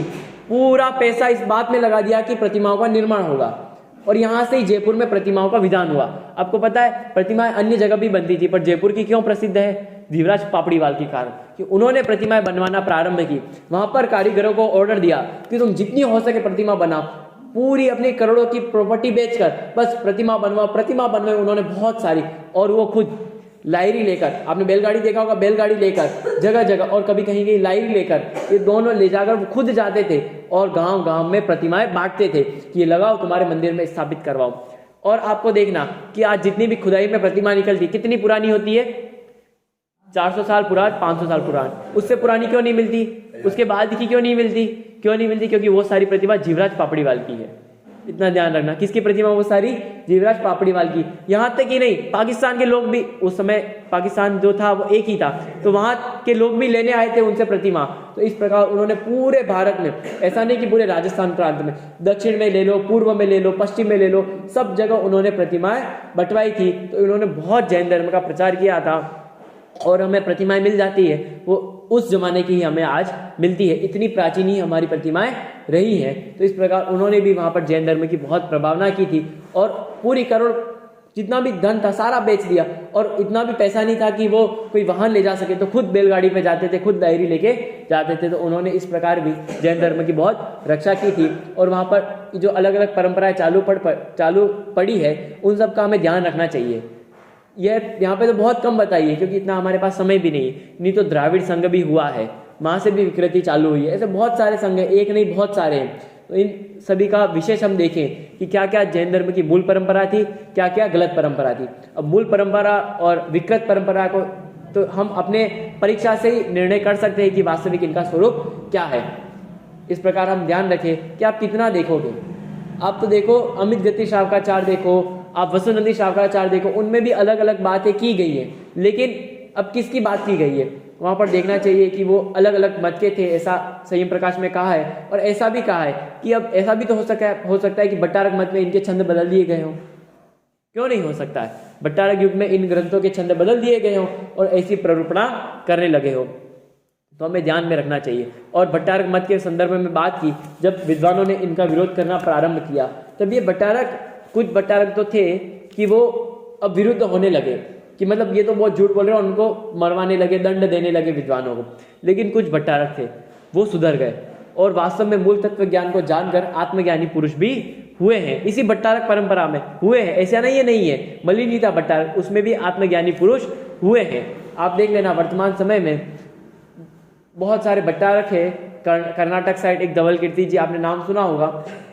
पूरा पैसा इस बात में लगा दिया कि प्रतिमाओं का निर्माण होगा। और यहाँ से ही जयपुर में प्रतिमाओं का विधान हुआ। आपको पता है प्रतिमाएं अन्य जगह भी बनती थी, पर जयपुर की क्यों प्रसिद्ध है, जीवराज पापड़ीवाल के कारण, कि उन्होंने प्रतिमाएं बनवाना प्रारंभ की। वहां पर कारीगरों को ऑर्डर दिया कि तुम जितनी हो सके प्रतिमा बनाओ, पूरी अपनी करोड़ों की प्रॉपर्टी बेचकर बस प्रतिमा बनवाई उन्होंने बहुत सारी। और वो खुद लायरी लेकर, आपने बैलगाड़ी देखा होगा, बैलगाड़ी लेकर जगह जगह, और कभी कहीं कहीं लायरी लेकर, ये दोनों ले जाकर वो खुद जाते थे और गांव गांव में प्रतिमाएं बांटते थे कि ये लगाओ तुम्हारे मंदिर में स्थापित करवाओ। और आपको देखना कि आज जितनी भी खुदाई में प्रतिमा निकलती, कितनी पुरानी होती है, 400 साल पुरानी, 500 साल पुरानी, उससे पुरानी क्यों नहीं मिलती, उसके बाद की क्यों नहीं मिलती, क्योंकि वो सारी प्रतिमा जीवराज पापड़ीवाल की है। इतना ध्यान रखना। किसकी प्रतिमा वो सारी? जीवराज पापड़ीवाल की। यहाँ तक ही नहीं, पाकिस्तान के लोग भी, उस समय पाकिस्तान जो था वो एक ही था, तो वहाँ के लोग भी लेने आए थे उनसे प्रतिमा। तो इस प्रकार उन्होंने पूरे भारत में, ऐसा नहीं कि पूरे राजस्थान प्रांत में, दक्षिण में ले लो, पूर्व में ले लो, पश्चिम में ले लो, सब जगह उन्होंने प्रतिमाएं बंटवाई थी। तो इन्होंने बहुत जैन धर्म का प्रचार किया था और हमें प्रतिमाएं मिल जाती है वो उस जमाने की ही हमें आज मिलती है। इतनी प्राचीन ही हमारी प्रतिमाएं रही हैं। तो इस प्रकार उन्होंने भी वहाँ पर जैन धर्म की बहुत प्रभावना की थी और पूरी करोड़ जितना भी धन था सारा बेच दिया। और इतना भी पैसा नहीं था कि वो कोई वाहन ले जा सके, तो खुद बैलगाड़ी पे जाते थे, खुद डायरी लेके जाते थे। तो उन्होंने इस प्रकार भी जैन धर्म की बहुत रक्षा की थी। और वहाँ पर जो अलग अलग परंपराएं चालू पड़ी है उन सब का हमें ध्यान रखना चाहिए। यह यहाँ पे तो बहुत कम बताई है क्योंकि इतना हमारे पास समय भी नहीं है। नहीं तो द्राविड़ संघ भी हुआ है, वहाँ से भी विकृति चालू हुई है। ऐसे बहुत सारे संघ है, एक नहीं बहुत सारे हैं। तो इन सभी का विशेष हम देखें कि क्या क्या जैन धर्म की मूल परंपरा थी, क्या क्या गलत परंपरा थी। अब मूल परंपरा और विकृत परंपरा को तो हम अपने परीक्षा से ही निर्णय कर सकते हैं कि वास्तविक इनका स्वरूप क्या है। इस प्रकार हम ध्यान रखें कि आप कितना देखोगे। आप तो देखो अमित गति शावकाचार्य देखो, आप वसुनंदी शावकाचार्य देखो, उनमें भी अलग अलग बातें की गई है। लेकिन अब किसकी बात की गई है वहाँ पर देखना चाहिए कि वो अलग अलग मत के थे, ऐसा संयम प्रकाश में कहा है। और ऐसा भी कहा है कि अब ऐसा भी तो हो सकता है कि भट्टारक मत में इनके छंद बदल दिए गए हों। क्यों नहीं हो सकता है? भट्टारक युग में इन ग्रंथों के छंद बदल दिए गए हों और ऐसी प्ररूपणा करने लगे हो, तो हमें ध्यान में रखना चाहिए। और भट्टारक मत के संदर्भ में बात की, जब विद्वानों ने इनका विरोध करना प्रारंभ किया तब ये कुछ भट्टारक तो थे कि वो अब विरुद्ध होने लगे कि मतलब ये तो बहुत झूठ बोल रहे हैं, उनको मरवाने लगे, दंड देने लगे विद्वानों को। लेकिन कुछ भट्टारक थे वो सुधर गए और वास्तव में मूल तत्व ज्ञान को जानकर आत्मज्ञानी पुरुष भी हुए हैं। इसी भट्टारक परंपरा में हुए हैं, ऐसा नहीं है। मलिनीता भट्टारक, उसमें भी आत्मज्ञानी पुरुष हुए हैं। आप देख लेना वर्तमान समय में बहुत सारे भट्टारक है। कर्नाटक साइड एक धवल कीर्ति जी, आपने नाम सुना होगा,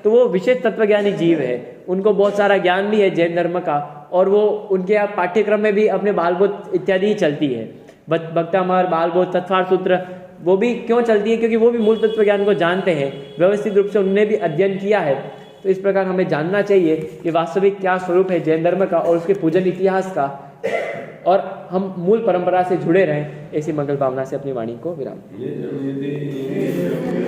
तो वो विशेष तत्वज्ञानी जीव है। उनको बहुत सारा ज्ञान भी है जैन धर्म का और वो उनके यहाँ पाठ्यक्रम में भी अपने बालबोध इत्यादि ही चलती है। भक्तामर, बालबोध, तत्वार सूत्र, वो भी क्यों चलती है? क्योंकि वो भी मूल तत्व ज्ञान को जानते हैं, व्यवस्थित रूप से उन्होंने भी अध्ययन किया है। तो इस प्रकार हमें जानना चाहिए कि वास्तविक क्या स्वरूप है जैन धर्म का और उसके पूजन इतिहास का, और हम मूल परंपरा से जुड़े रहें। ऐसी मंगल भावना से अपनी वाणी को विराम।